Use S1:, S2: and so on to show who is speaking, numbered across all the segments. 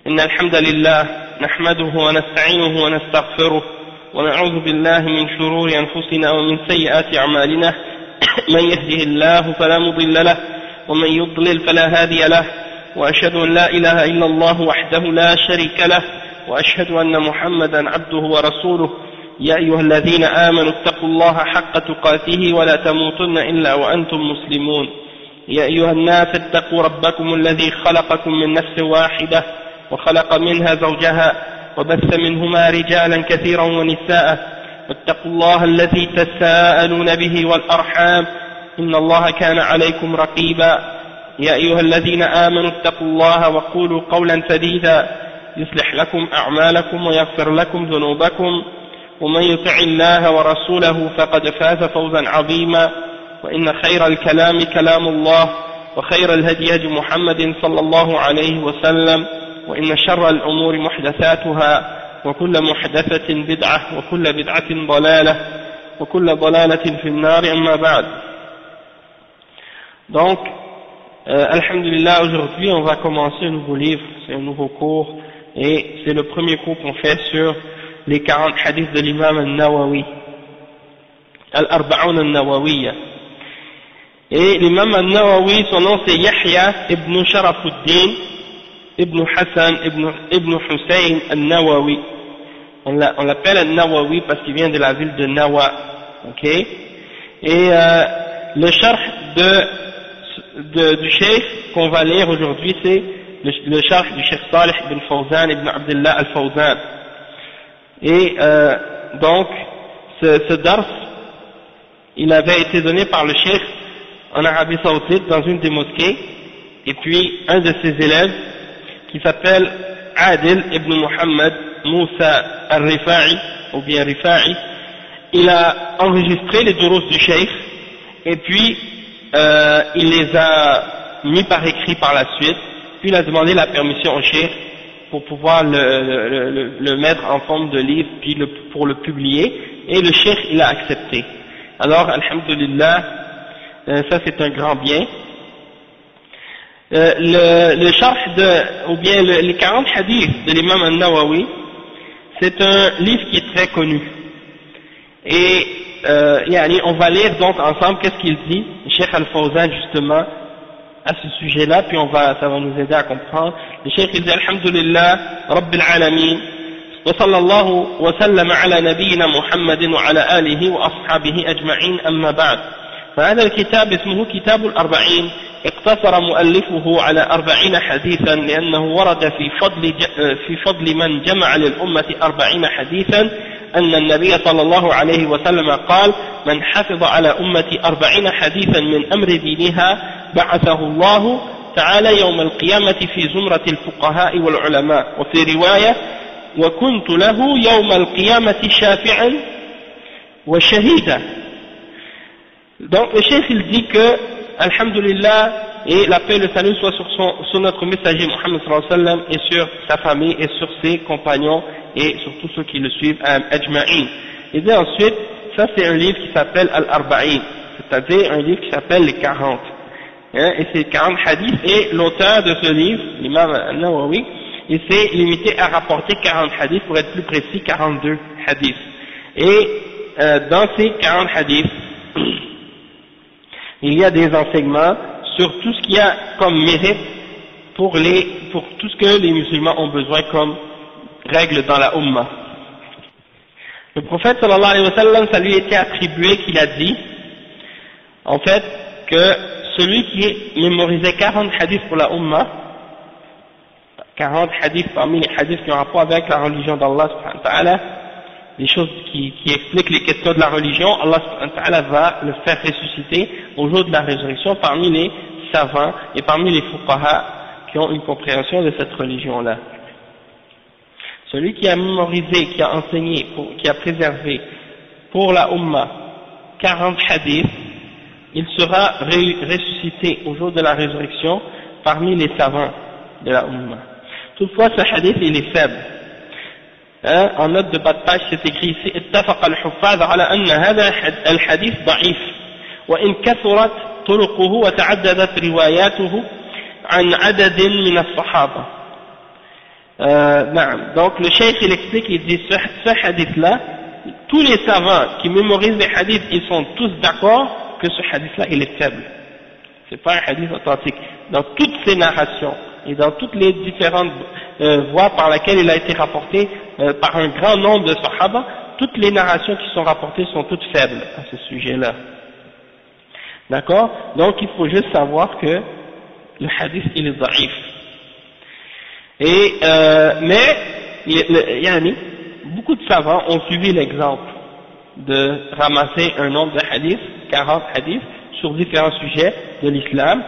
S1: إن الحمد لله نحمده ونستعينه ونستغفره ونعوذ بالله من شرور أنفسنا ومن سيئات أعمالنا من يهده الله فلا مضل له ومن يضلل فلا هادي له وأشهد أن لا إله إلا الله وحده لا شريك له وأشهد أن محمدا عبده ورسوله يا أيها الذين آمنوا اتقوا الله حق تقاته ولا تموتن إلا وأنتم مسلمون يا أيها الناس اتقوا ربكم الذي خلقكم من نفس واحدة وخلق منها زوجها وبث منهما رجالا كثيرا ونساء واتقوا الله الذي تساءلون به والأرحام إن الله كان عليكم رقيبا يا أيها الذين آمنوا اتقوا الله وقولوا قولا سديدا يصلح لكم أعمالكم ويغفر لكم ذنوبكم ومن يطع الله ورسوله فقد فاز فوزا عظيما وإن خير الكلام كلام الله وخير الهدي هدي محمد صلى الله عليه وسلم وإن شر الأمور محدثاتها وكل محدثة بدعة وكل بدعة ضلالة وكل ضلالة في النار أما بعد. Donc, alhamdulillah, aujourd'hui on va commencer un nouveau livre, c'est un nouveau cours et c'est le premier cours qu'on fait sur les 40 hadiths de l'imam al-Nawawi, al-Arba'un al-Nawawiyya. Et l'imam al-Nawawi, son nom c'est Yahya ibn Sharafuddin ibn Hassan ibn Hussein al-Nawawi. On l'appelle al-Nawawi parce qu'il vient de la ville de Nawa. Ok. Et le sharh du cheikh qu'on va lire aujourd'hui, c'est le sharh du cheikh Salih ibn Fawzan ibn Abdullah al-Fawzan. Et donc ce dars, il avait été donné par le cheikh en Arabie Saoudite dans une des mosquées, et puis un de ses élèves qui s'appelle Adil ibn Muhammad Moussa al-Rifa'i ou bien Rifa'i, il a enregistré les durus du cheikh et puis il les a mis par écrit par la suite, puis il a demandé la permission au cheikh pour pouvoir le mettre en forme de livre puis pour le publier, et le cheikh il a accepté. Alors alhamdulillah, ça c'est un grand bien. Le sharh ou bien les 40 hadiths de l'imam al-Nawawi, c'est un livre qui est très connu. Et on va lire donc ensemble qu'est-ce qu'il dit, Cheikh Al-Fawzan justement, à ce sujet-là, puis ça va nous aider à comprendre. Le Cheikh il dit Alhamdulillah, Rabbil Alamin, wa sallallahu wa sallam ala nabiyyina Muhammadin wa ala alihi wa ashabihi ajma'in amma ba'd. فهذا الكتاب اسمه كتاب الأربعين، اقتصر مؤلفه على 40 حديثا لأنه ورد في فضل من جمع للأمة 40 حديثا أن النبي صلى الله عليه وسلم قال من حفظ على أمة 40 حديثا من أمر دينها بعثه الله تعالى يوم القيامة في زمرة الفقهاء والعلماء. وفي رواية وكنت له يوم القيامة شافعا وشهيدا. Donc le cheikh il dit que alhamdulillah, et la paix et le salut soit sur notre messager Muhammad sallallahu alayhi wa sallam et sur sa famille et sur ses compagnons et sur tous ceux qui le suivent, ajma'in. Et bien ensuite, ça c'est un livre qui s'appelle Al-Arba'in, c'est-à-dire un livre qui s'appelle les 40, et c'est 40 hadiths, et l'auteur de ce livre, l'imam al-Nawawi, il s'est limité à rapporter 40 hadiths, pour être plus précis 42 hadiths. Et dans ces 40 hadiths, il y a des enseignements sur tout ce qu'il y a comme mérite pour tout ce que les musulmans ont besoin comme règle dans la Ummah. Le prophète sallallahu alayhi wa sallam, ça lui a été attribué qu'il a dit, en fait, que celui qui mémorisait 40 hadiths pour la Ummah, 40 hadiths parmi les hadiths qui ont rapport avec la religion d'Allah subhanahu wa ta'ala, les choses qui expliquent les questions de la religion, Allah subhanahu wa ta'ala va le faire ressusciter au jour de la résurrection parmi les savants et parmi les fuqaha qui ont une compréhension de cette religion-là. Celui qui a mémorisé, qui a enseigné, qui a préservé pour la Ummah 40 hadiths, il sera ressuscité au jour de la résurrection parmi les savants de la Ummah. Toutefois, ce hadith, il est faible. En note de bas de page, c'est écrit ici اتفق الحفاظ على أن هذا الحديث ضعيف وإن كثرت طرقه وتعددت رواياته عن عدد من الصحابة. Donc le cheikh il explique, il dit ce hadith-là, tous les savants qui mémorisent les hadiths, ils sont tous d'accord que ce hadith-là il est faible. C'est pas un hadith authentique. Dans toutes ces narrations et dans toutes les différentes voies par lesquelles il a été rapporté par un grand nombre de sahaba, toutes les narrations qui sont rapportées sont toutes faibles à ce sujet-là. D'accord? Donc il faut juste savoir que le hadith il est daif. Et mais beaucoup de savants ont suivi l'exemple de ramasser un nombre de hadiths, 40 hadiths, sur différents sujets de l'islam.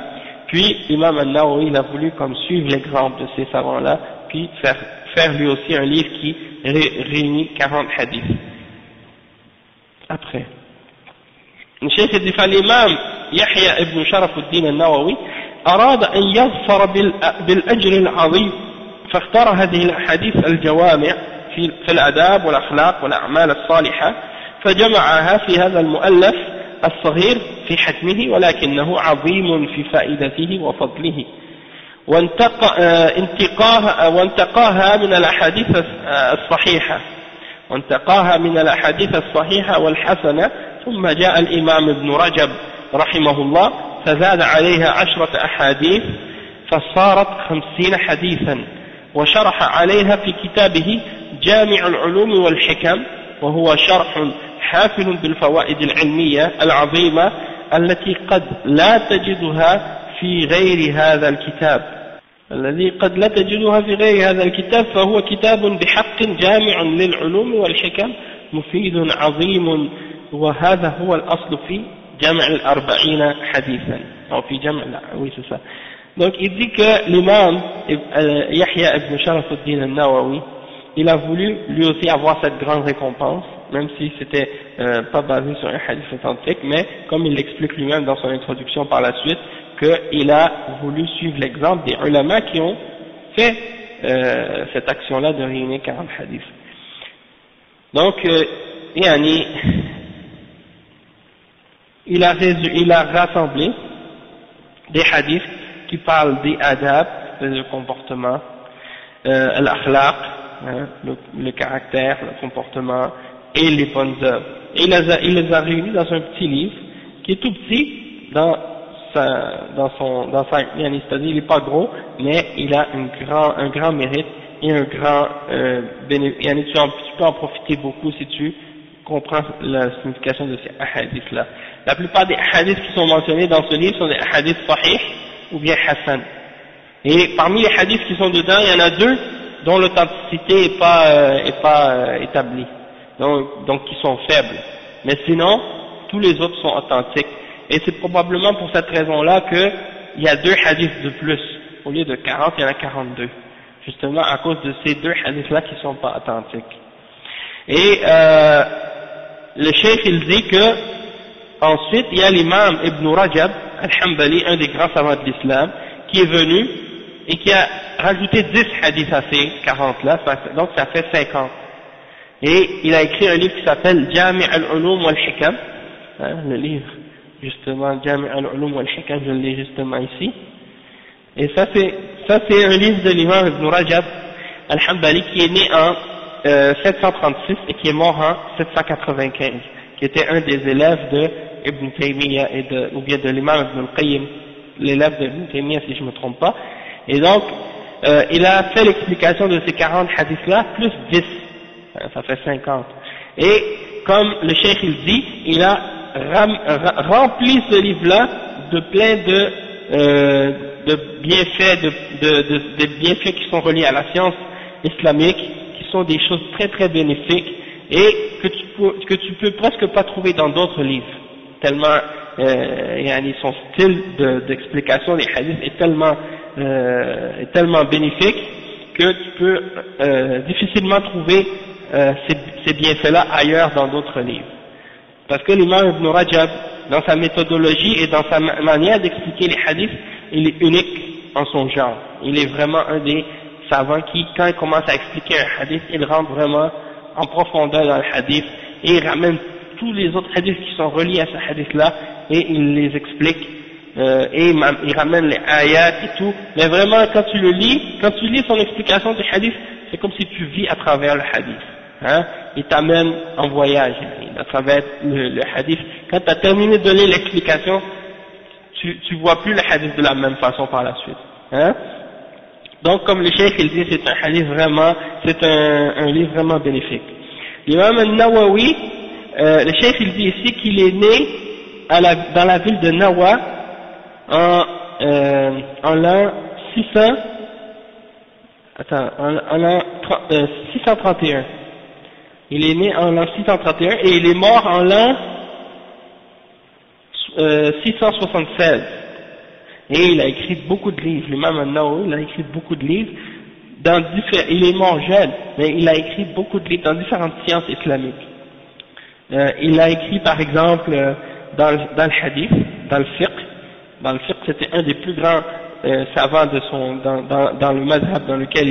S1: Puis l'imam An-Nawawi il a voulu comme suivre l'exemple de ces savants-là, puis faire lui aussi un livre qui réunit 40 hadiths. Après, le cheikh dit فالإمام يحيى ابن شرف الدين النووي أراد أن يظفر بالأجر العظيم فاختار هذه الأحاديث الجوامع في الآداب والأخلاق والأعمال الصالحة فجمعها في هذا المؤلف الصغير في حجمه ولكنه عظيم في فائدته وفضله وانتقاها من الأحاديث الصحيحة والحسنة. ثم جاء الإمام ابن رجب رحمه الله فزاد عليها 10 أحاديث فصارت 50 حديثا وشرح عليها في كتابه جامع العلوم والحكم وهو شرح حافل بالفوائد العلمية العظيمة التي قد لا تجدها في غير هذا الكتاب فهو كتاب بحق جامع للعلوم والحكم مفيد عظيم وهذا هو الأصل في جمع الأربعين حديثا أو في جمع oui c'est ça. Donc il dit que l'imam Yahya ibn Sharaf al-Din al-Nawawi il a voulu lui aussi avoir cette grande récompense, même si c'était pas basé sur un hadith authentique, mais comme il l'explique lui-même dans son introduction par la suite, qu'il a voulu suivre l'exemple des ulama qui ont fait cette action-là de réunir 40 hadiths. Donc, il a rassemblé des hadiths qui parlent des adab, le comportement, l'akhlaq, le caractère, le comportement et les bonnes œuvres. Et il les a réunis dans un petit livre qui est tout petit c'est-à-dire il n'est pas gros, mais il a un grand mérite et un grand bénéfice. Tu peux en profiter beaucoup si tu comprends la signification de ces hadiths-là. La plupart des hadiths qui sont mentionnés dans ce livre sont des hadiths sahih ou bien hasan. Et parmi les hadiths qui sont dedans, il y en a 2 dont l'authenticité est pas établie, donc qui sont faibles. Mais sinon, tous les autres sont authentiques. Et c'est probablement pour cette raison-là qu'il y a 2 hadiths de plus. Au lieu de 40, il y en a 42. Justement à cause de ces 2 hadiths-là qui ne sont pas authentiques. Et le cheikh il dit que ensuite il y a l'imam Ibn Rajab al-Hanbali, un des grands savants de l'islam, qui est venu et qui a rajouté 10 hadiths à ces 40-là, donc ça fait 50. Et il a écrit un livre qui s'appelle Jami' al-Ulum wal-Hikam, le livre justement Jami' al-Ulum wal-Hikam, je l'ai justement ici. Et ça c'est un livre de l'imam Ibn Rajab al-Hanbali qui est né en 736 et qui est mort en 795, qui était un des élèves de Ibn Taymiyyah ou bien de l'imam Ibn al-Qayyim, l'élève de Ibn Taymiyyah si je ne me trompe pas. Et donc il a fait l'explication de ces 40 hadiths-là plus 10, ça fait 50. Et comme le cheikh il dit, il a rempli ce livre-là de plein de bienfaits, de bienfaits qui sont reliés à la science islamique, qui sont des choses très très bénéfiques et que tu peux presque pas trouver dans d'autres livres, tellement son style d'explication des hadiths est tellement bénéfique que tu peux difficilement trouver ces bienfaits-là ailleurs dans d'autres livres. Parce que l'imam Ibn Rajab, dans sa méthodologie et dans sa manière d'expliquer les hadiths, il est unique en son genre. Il est vraiment un des savants qui, quand il commence à expliquer un hadith, il rentre vraiment en profondeur dans le hadith et il ramène tous les autres hadiths qui sont reliés à ce hadith-là et il les explique et il ramène les ayats et tout, mais vraiment quand tu lis son explication du hadith, c'est comme si tu vis à travers le hadith, hein, il t'amène en voyage à travers le hadith. Quand tu as terminé de lire l'explication, tu vois plus le hadith de la même façon par la suite, hein. Donc comme le cheikh il dit, c'est un hadith vraiment, c'est un livre vraiment bénéfique. L'imam al-Nawawi, le cheikh il dit ici qu'il est né dans la ville de Nawa en l'an 631. Il est né en l'an 631 et il est mort en l'an 676. Et il a écrit beaucoup de livres. L'imam al-Nawawi, il a écrit beaucoup de livres. Il est mort jeune, mais il a écrit beaucoup de livres dans différentes sciences islamiques. Il a écrit par exemple dans le hadith, dans le fiqh. Dans le fiqh, c'était un des plus grands savants dans le mazhab dans lequel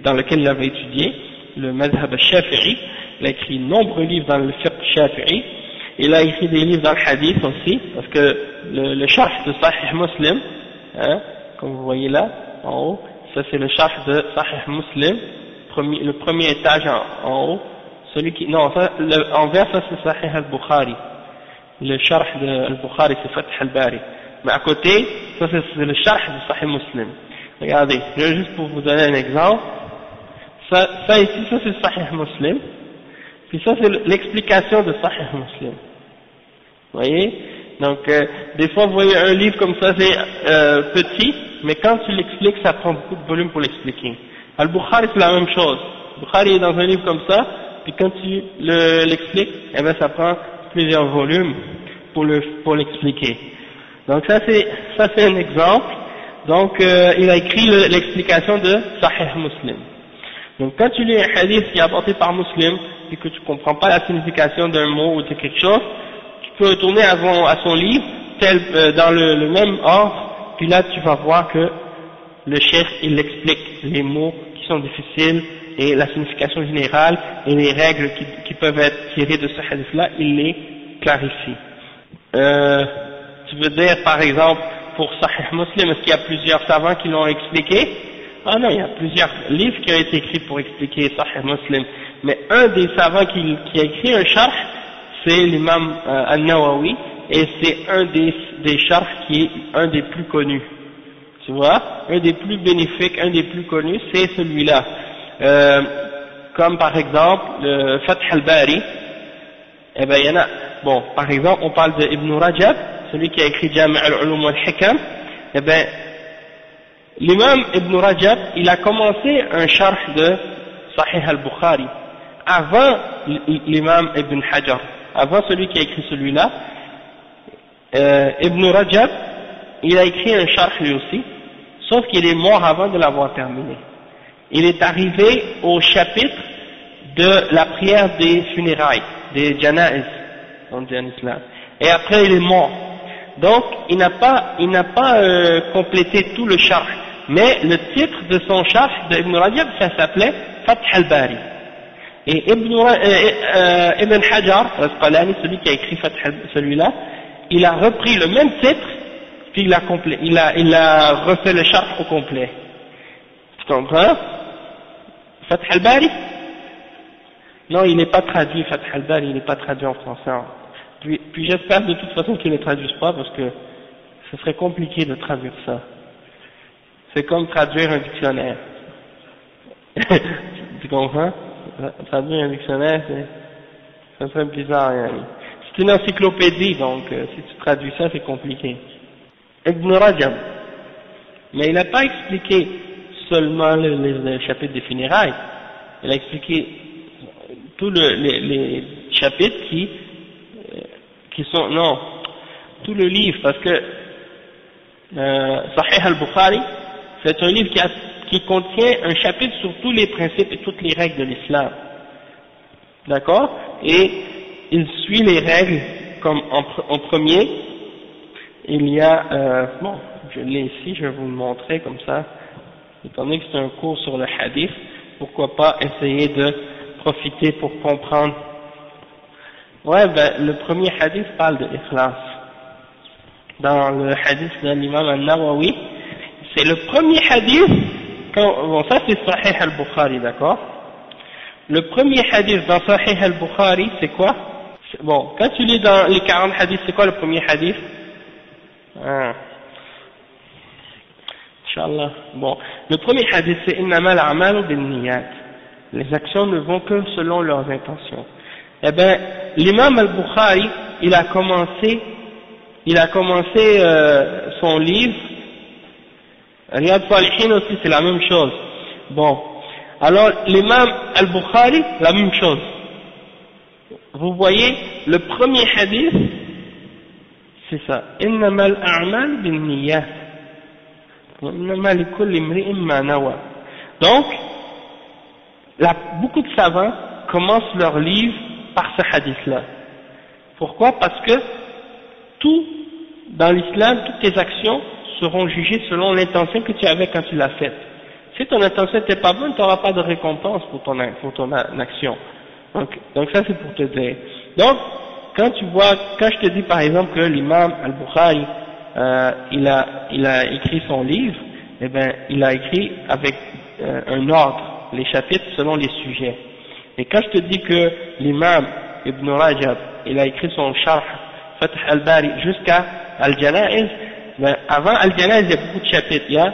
S1: dans lequel il avait étudié, le mazhab al-Shafi'i. Il a écrit de nombreux livres dans le fiqh Shafi'i. Il a écrit des livres dans le hadith aussi, parce que le sharh de Sahih Muslim, hein, comme vous voyez là, en haut, ça c'est le sharh de Sahih Muslim, le premier étage en haut, en vert ça c'est Sahih al-Bukhari, le sharh de al-Bukhari c'est Fath al-Bari, mais à côté, ça c'est le sharh de Sahih Muslim. Regardez, juste pour vous donner un exemple, ça ici, ça c'est Sahih Muslim, puis ça c'est l'explication de Sahih Muslim. Vous voyez? Donc, des fois vous voyez un livre comme ça, c'est petit, mais quand tu l'expliques, ça prend beaucoup de volume pour l'expliquer. Al-Bukhari c'est la même chose. Al-Bukhari est dans un livre comme ça, puis quand tu l'expliques, eh ben ça prend plusieurs volumes pour l'expliquer. Donc ça c'est un exemple. Donc il a écrit l'explication de Sahih Muslim. Donc quand tu lis un hadith qui est apporté par Muslim et que tu ne comprends pas la signification d'un mot ou de quelque chose, tu peux retourner à son livre dans le même ordre, puis là tu vas voir que le chef il explique les mots qui sont difficiles et la signification générale et les règles qui peuvent être tirées de ce hadith là, il les clarifie. Tu veux dire par exemple pour Sahih Muslim, est-ce qu'il y a plusieurs savants qui l'ont expliqué? Ah non, il y a plusieurs livres qui ont été écrits pour expliquer Sahih Muslim, mais un des savants qui a écrit un sharh, c'est l'imam al-Nawawi, et c'est un des sharhs qui est un des plus connus. Tu vois, un des plus bénéfiques, un des plus connus, c'est celui-là. Comme par exemple le Fath al-Bari, eh ben il y en a, bon, par exemple on parle de Ibn Rajab, celui qui a écrit Jami' al-Ulum wal-Hikam, eh ben l'imam Ibn Rajab, il a commencé un sharh de Sahih al-Bukhari avant l'imam Ibn Hajar, avant celui qui a écrit celui-là. Ibn Rajab, il a écrit un sharh lui aussi, sauf qu'il est mort avant de l'avoir terminé. Il est arrivé au chapitre de la prière des funérailles, des janaiz, on dit en islam, et après il est mort. Donc il n'a pas complété tout le sharh, mais le titre de son sharh de Ibn Rajab, ça s'appelait Fath al-Bari. Et Ibn Hajar al-Asqalani, celui qui a écrit celui-là, il a repris le même titre, puis il a refait le sharh au complet. Tu comprends? Fath al-Bari? Non, il n'est pas traduit, Fath al-Bari, il n'est pas traduit en français. Puis j'espère de toute façon qu'ils ne le traduisent pas, parce que ce serait compliqué de traduire ça. C'est comme traduire un dictionnaire. Tu comprends? Traduire un dictionnaire, ça serait bizarre. Hein. C'est une encyclopédie, donc si tu traduis ça, c'est compliqué. Ibn Rajab, mais il n'a pas expliqué seulement le chapitre des funérailles, il a expliqué tous les chapitres qui sont, non, tout le livre, parce que Sahih al-Bukhari, c'est un livre qui contient un chapitre sur tous les principes et toutes les règles de l'islam. D'accord? Et il suit les règles comme en premier. Il y a, bon, je l'ai ici, je vais vous le montrer comme ça. Étant donné que c'est un cours sur le hadith, pourquoi pas essayer de profiter pour comprendre Ouais, ben, le premier hadith parle de ikhlas. Dans le hadith de l'imam al-Nawawi, c'est le premier hadith, bon ça c'est Sahih al-Bukhari, d'accord? Le premier hadith dans Sahih al-Bukhari, c'est quoi? Bon, quand tu lis dans les 40 hadiths, c'est quoi le premier hadith? Inch'Allah. Bon, le premier hadith c'est Innama al-a'malu bin-niyyat. Les actions ne vont que selon leurs intentions. Eh ben, l'imam al-Bukhari, il a commencé son livre. Riyad Salihin aussi, c'est la même chose. Bon, alors l'imam al-Bukhari, la même chose. Vous voyez, le premier hadith, c'est ça. Innama al-a'mal bin-niyyat. Innama likulli imri'in ma nawa. Donc, beaucoup de savants commencent leur livre par ce hadith-là. Pourquoi? Parce que tout, dans l'islam, toutes tes actions seront jugées selon l'intention que tu avais quand tu l'as faite. Si ton intention n'était pas bonne, tu n'auras pas de récompense pour ton action. Donc ça c'est pour te dire. Donc, quand je te dis par exemple que l'imam al-Bukhari, il a écrit son livre, eh ben, il a écrit avec un ordre, les chapitres selon les sujets. Et quand je te dis que l'imam Ibn Rajab, il a écrit son Sharh Fath al-Bari jusqu'à Al-Janaiz, ben, avant Al-Janaiz, il y a beaucoup de chapitres. Il y a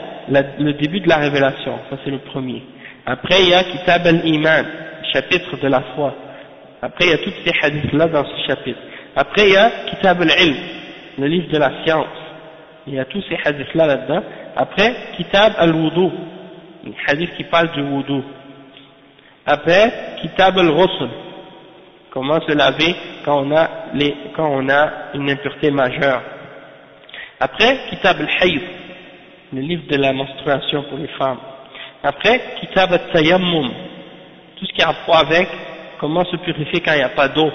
S1: le début de la révélation, ça c'est le premier. Après, il y a Kitab al-Iman, chapitre de la foi. Après, il y a tous ces hadiths-là dans ce chapitre. Après, il y a Kitab al-Ilm, le livre de la science. Il y a tous ces hadiths-là là-dedans. Après, Kitab al-Wudu, le hadith qui parle du wudu. Après, Kitab al-Ghusl, comment se laver quand on a une impureté majeure. Après, Kitab al-Hayd, le livre de la menstruation pour les femmes. Après, Kitab al-Tayammum, tout ce qui a rapport avec comment se purifier quand il n'y a pas d'eau.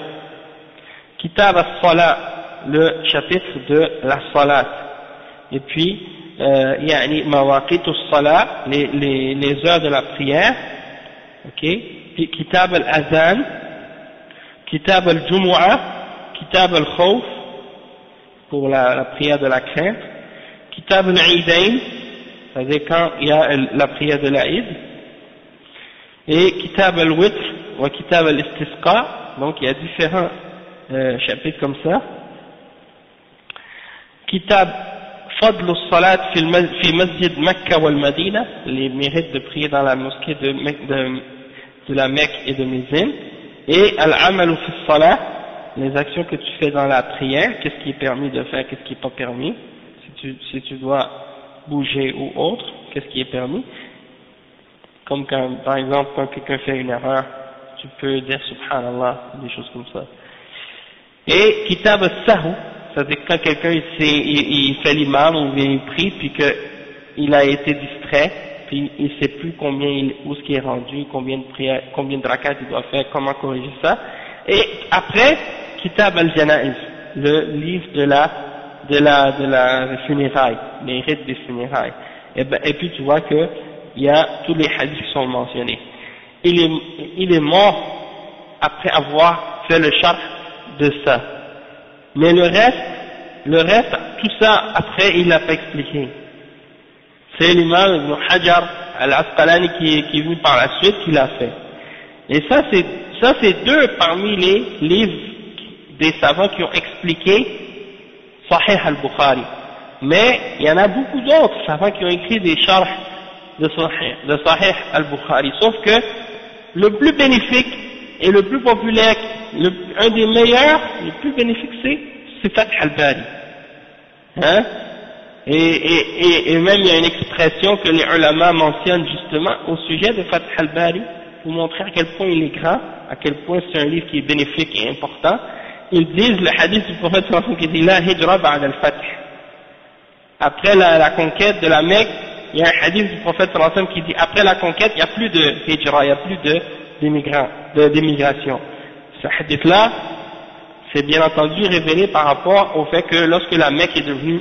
S1: Kitab al-Salat, le chapitre de la Salat. Et puis, yani Mawaqit al-Salat, les heures de la prière. Ok. Puis Kitab al-Azan, Kitab al-Jumu'ah, Kitab al-Khawf, pour la prière de la crainte. Kitab al-Eidain, c'est-à-dire quand il y a la prière de l'Aïd. Et Kitab al-Witr, ou Kitab al-Istisqa, donc il y a différents chapitres comme ça. Kitab Fadl al-Salat fi Masjid Mecca wal Madina, les mérites de prier dans la mosquée de la Mecque et de Médine. Et Al-Amalu fi Salat, les actions que tu fais dans la prière, qu'est-ce qui est permis de faire, qu'est-ce qui n'est pas permis, si tu dois bouger ou autre, qu'est-ce qui est permis. Comme quand, par exemple, quand quelqu'un fait une erreur, tu peux dire Subhanallah, des choses comme ça. Et Kitab al-Sahu, c'est-à-dire quand quelqu'un il fait l'imam ou il prie, puis qu'il a été distrait, puis il ne sait plus où ce qui est rendu, combien de prières, combien de rakats il doit faire, comment corriger ça. Et après, Kitab al-Janaiz, le livre de la funéraille, les rites des funérailles. Et puis tu vois que il y a tous les hadiths qui sont mentionnés. Il est mort après avoir fait le sharh de ça. Mais le reste, tout ça, après, il l'a pas expliqué. C'est l'imam Ibn Hajar al-Asqalani qui est venu par la suite qui l'a fait. Et ça c'est deux parmi les livres des savants qui ont expliqué Sahih al-Bukhari. Mais il y en a beaucoup d'autres savants qui ont écrit des sharhs de Sahih al-Bukhari. Sauf que le plus bénéfique et le plus populaire, un des meilleurs, le plus bénéfique, c'est Fath al-Bari. Hein? Et même il y a une expression que les ulama mentionnent justement au sujet de Fath al-Bari, pour montrer à quel point il est grand, à quel point c'est un livre qui est bénéfique et important. Ils disent le hadith du prophète sallallahu alayhi wa sallam qui dit la hijra ba'da al-fath. Après la conquête de la Mecque, il y a un hadith du prophète sallallahu alayhi wa sallam qui dit après la conquête, il n'y a plus de hijra, il n'y a plus d'émigration. Ce hadith-là, c'est bien entendu révélé par rapport au fait que lorsque la Mecque est devenue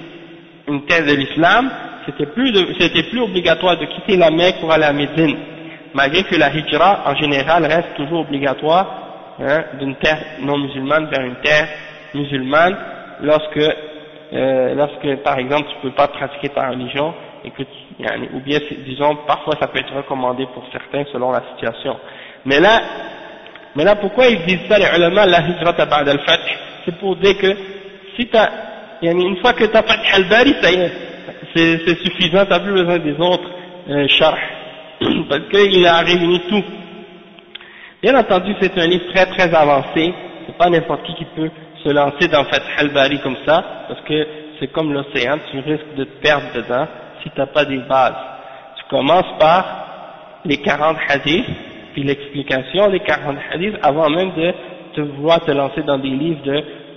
S1: une terre de l'islam, c'était plus obligatoire de quitter la Mecque pour aller à Médine, malgré que la hijra en général reste toujours obligatoire hein, d'une terre non musulmane vers une terre musulmane lorsque par exemple tu peux pas pratiquer ta religion et que ou bien disons parfois ça peut être recommandé pour certains selon la situation. Mais là pourquoi ils disent ça les ulama, la hijrata ba'da al-fath? C'est pour dire que si une fois que tu as fait al-Bari, ça y est, c'est suffisant, tu n'as plus besoin des autres sharh, parce qu'il a réuni tout. Bien entendu, c'est un livre très très avancé, c'est pas n'importe qui peut se lancer dans Fath al-Bari comme ça, parce que c'est comme l'océan, tu risques de te perdre dedans si tu n'as pas des bases. Tu commences par les 40 hadiths, puis l'explication des 40 hadiths, avant même de vouloir te lancer dans des livres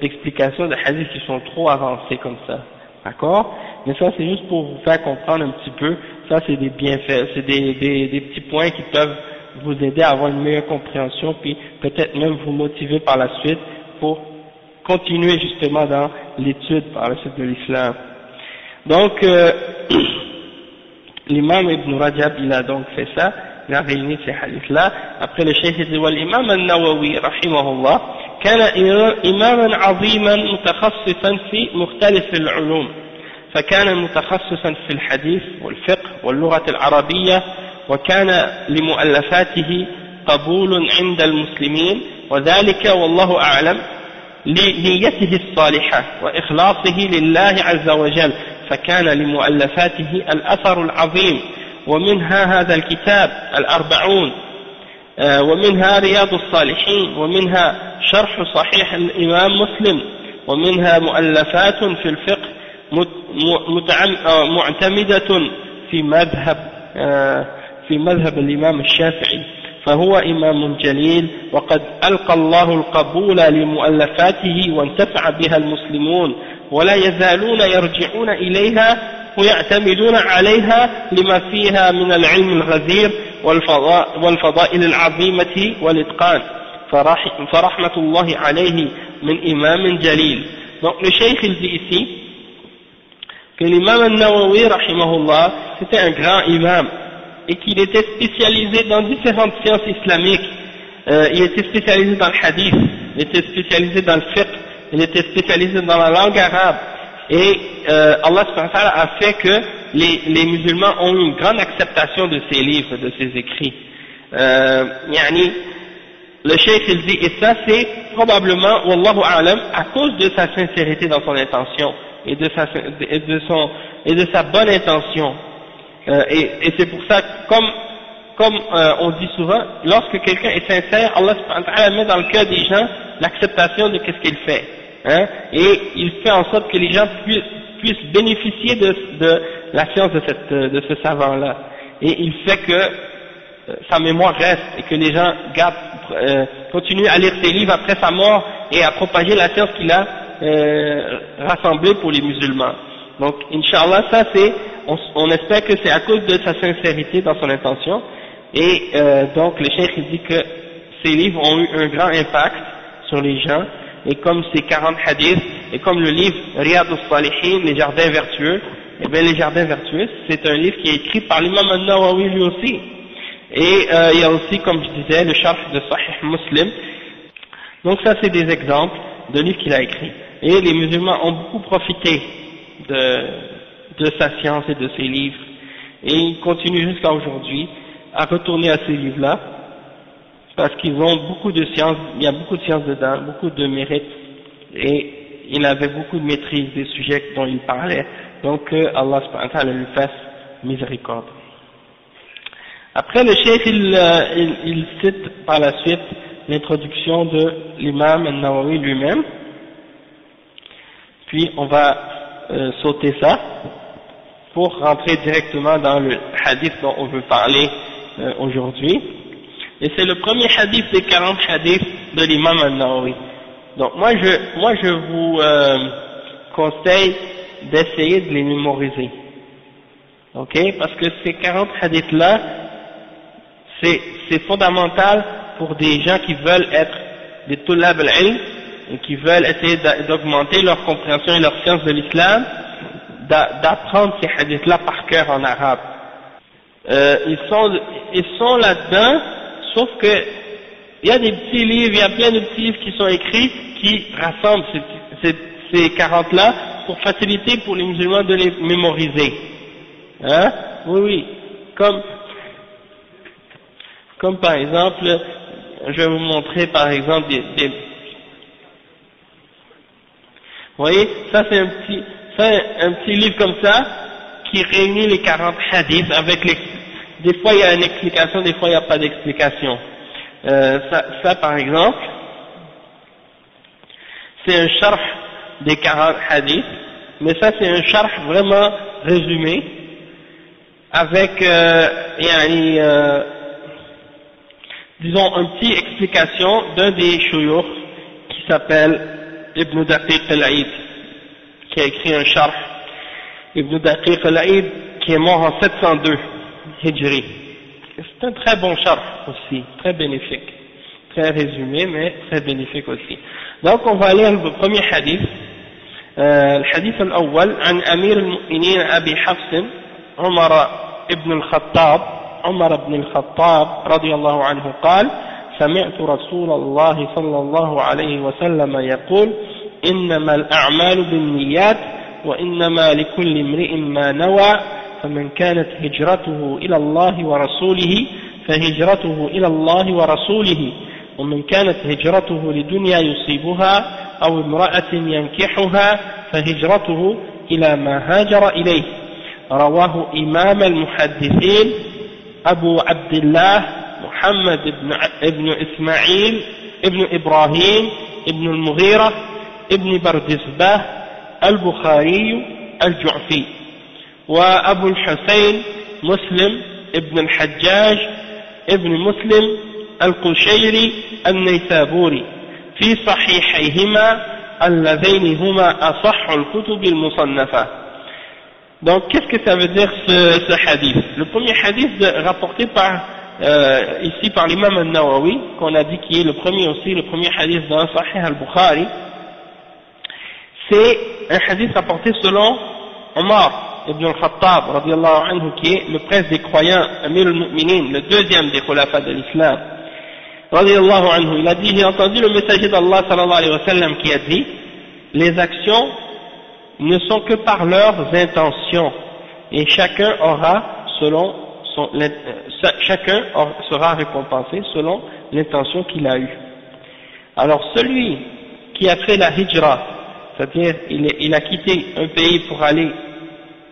S1: d'explication de hadiths qui sont trop avancés comme ça. D'accord? Mais ça c'est juste pour vous faire comprendre un petit peu, ça c'est des bienfaits, c'est des petits points qui peuvent vous aider à avoir une meilleure compréhension, puis peut-être même vous motiver par la suite pour continuer justement dans l'étude par la suite de l'islam. Donc, l'imam Ibn Rajab, il a donc fait ça, il a réuni ces hadiths-là. Après le cheikh dit, l'imam al-Nawawi, rahimahullah, كان إماما عظيما متخصصا في مختلف العلوم، فكان متخصصا في الحديث والفقه واللغة العربية، وكان لمؤلفاته قبول عند المسلمين، وذلك والله أعلم لنيته الصالحة وإخلاصه لله عز وجل، فكان لمؤلفاته الأثر العظيم، ومنها هذا الكتاب 40، ومنها رياض الصالحين، ومنها شرح صحيح الإمام مسلم، ومنها مؤلفات في الفقه معتمدة في مذهب الإمام الشافعي، فهو إمام جليل، وقد ألقى الله القبول لمؤلفاته وانتفع بها المسلمون، ولا يزالون يرجعون إليها ويعتمدون عليها لما فيها من العلم الغزير والفضائل العظيمة والإتقان، فرحمة الله عليه من إمام جليل. Donc le cheikh il dit ici que l'imam al-Nawawi rahimahullah c'était un grand imam et qu'il était spécialisé dans différentes sciences islamiques. Il était spécialisé dans le hadith, il était spécialisé dans le fiqh, il était spécialisé dans la langue arabe, et Allah subhanahu wa ta'ala a fait que les musulmans ont eu une grande acceptation de ses livres, de ses écrits. Le cheikh il dit, et ça c'est probablement, wallahu a'lam, à cause de sa sincérité dans son intention et de sa bonne intention. Et c'est pour ça, comme on dit souvent, lorsque quelqu'un est sincère, Allah subhanahu wa ta'ala met dans le cœur des gens l'acceptation de qu'est-ce qu'il fait, hein, et il fait en sorte que les gens puissent bénéficier de la science de ce savant-là, et il fait que sa mémoire reste et que les gens continuent à lire ses livres après sa mort et à propager la science qu'il a rassemblée pour les musulmans. Donc, Inch'Allah, ça c'est, on espère que c'est à cause de sa sincérité dans son intention, et donc le cheikh il dit que ces livres ont eu un grand impact sur les gens, et comme ces 40 hadiths, et comme le livre Riyad al-Salihin, les jardins vertueux, et bien les jardins vertueux, c'est un livre qui est écrit par l'imam al-Nawawi lui aussi, et il y a aussi, comme je disais, le sharh de Sahih Muslim. Donc ça c'est des exemples de livres qu'il a écrits, et les musulmans ont beaucoup profité de sa science et de ses livres, et ils continuent jusqu'à aujourd'hui à retourner à ces livres-là, parce qu'ils ont beaucoup de science, il y a beaucoup de science dedans, beaucoup de mérite, et il avait beaucoup de maîtrise des sujets dont il parlait, donc Allah subhanahu wa ta'ala lui fasse miséricorde. Après le cheikh il cite par la suite l'introduction de l'imam al-Nawawi lui-même, puis on va sauter ça pour rentrer directement dans le hadith dont on veut parler aujourd'hui, et c'est le premier hadith des 40 hadiths de l'imam al-Nawawi. Donc moi je vous conseille d'essayer de les mémoriser, ok, parce que ces 40 hadiths là c'est fondamental pour des gens qui veulent être des tulab al-ilm et qui veulent essayer d'augmenter leur compréhension et leur science de l'islam, d'apprendre ces hadiths-là par cœur en arabe. Ils sont là-dedans, sauf que il y a des petits livres, il y a plein de petits livres qui sont écrits, qui rassemblent ces 40-là pour faciliter pour les musulmans de les mémoriser. Hein? Oui, oui. Comme par exemple, je vais vous montrer par exemple vous voyez, ça c'est un petit livre comme ça, qui réunit les 40 hadiths avec des fois il y a une explication, des fois il n'y a pas d'explication. Ça par exemple, c'est un sharh des 40 hadiths, mais ça c'est un sharh vraiment résumé, avec disons une petite explication d'un des shuyukh qui s'appelle Ibn Daqiq al-Aïd, qui a écrit un sharh. Ibn Daqiq al-Aïd qui est mort en 702 Hijri. C'est un très bon sharh aussi, très bénéfique, très résumé mais très bénéfique aussi. Donc on va lire le premier hadith. الحديث الأول عن أمير المؤمنين أبي حفص عمر بن الخطاب رضي الله عنه قال: سمعت رسول الله صلى الله عليه وسلم يقول: إنما الأعمال بالنيات وإنما لكل امرئ ما نوى فمن كانت هجرته إلى الله ورسوله فهجرته إلى الله ورسوله ومن كانت هجرته لدنيا يصيبها أو امرأة ينكحها فهجرته إلى ما هاجر إليه. رواه إمام المحدثين أبو عبد الله محمد ابن إسماعيل ابن إبراهيم ابن المغيرة ابن بردزباه البخاري الجعفي، وأبو الحسين مسلم ابن الحجاج ابن مسلم القشيري النيسابوري في صحيحيهما اللذين هما أصح الكتب المصنفة. Donc qu'est-ce que ça veut dire ce hadith? Le premier hadith rapporté ici par l'imam al-Nawawi, qu'on a dit qui est le premier hadith dans Sahih al-Bukhari, c'est un hadith rapporté selon Omar ibn al-Khattab radiyallahu anhu, qui est le prince des croyants, Amir al-Mu'minin, le deuxième des khulafas de l'islam radiyallahu anhu. Il a dit: j'ai entendu le messager d'Allah sallallahu alayhi wa sallam qui a dit: les actions ne sont que par leurs intentions, et chacun sera récompensé selon l'intention qu'il a eue. Alors celui qui a fait la hijra, c'est-à-dire il a quitté un pays pour aller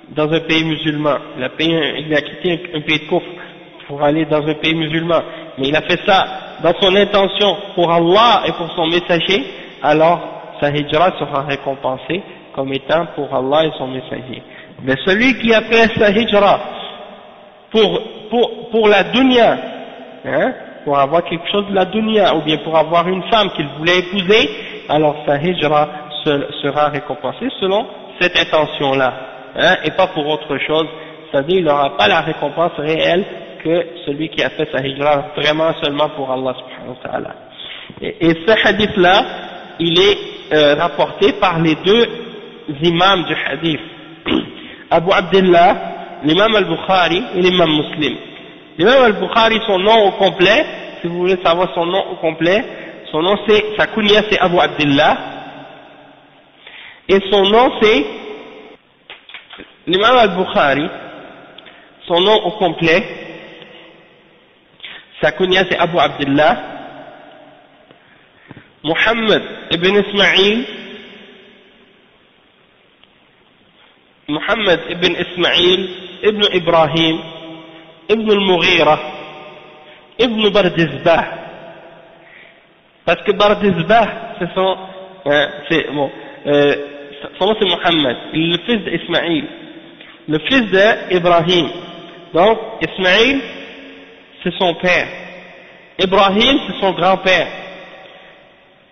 S1: dans un pays musulman, il a quitté un pays de kufr pour aller dans un pays musulman, mais il a fait ça dans son intention pour Allah et pour son messager, alors sa hijra sera récompensée comme étant pour Allah et son messager. Mais celui qui a fait sa hijra pour la dunya, pour avoir quelque chose de la dunya, ou bien pour avoir une femme qu'il voulait épouser, alors sa hijra sera récompensée selon cette intention-là, et pas pour autre chose. C'est-à-dire il n'aura pas la récompense réelle que celui qui a fait sa hijra vraiment seulement pour Allah subhanahu wa ta'ala. Et ce hadith-là, il est rapporté par les deux imams du hadith, Abu Abdullah, l'imam al-Bukhari et l'imam Muslim. L'imam al-Bukhari, son nom au complet, si vous voulez savoir son nom au complet, sa kunya c'est Abu Abdullah, et son nom c'est, l'imam al-Bukhari, son nom au complet, sa kunya c'est Abu Abdullah Muhammad ibn Ismail ibn Ibrahim ibn al-Mughira ibn Bardizbah, parce que Bardizbah son nom c'est Muhammad, le fils d'Ismaïl, le fils d'Ibrahim. Donc Ismaïl c'est son père, Ibrahim c'est son grand-père,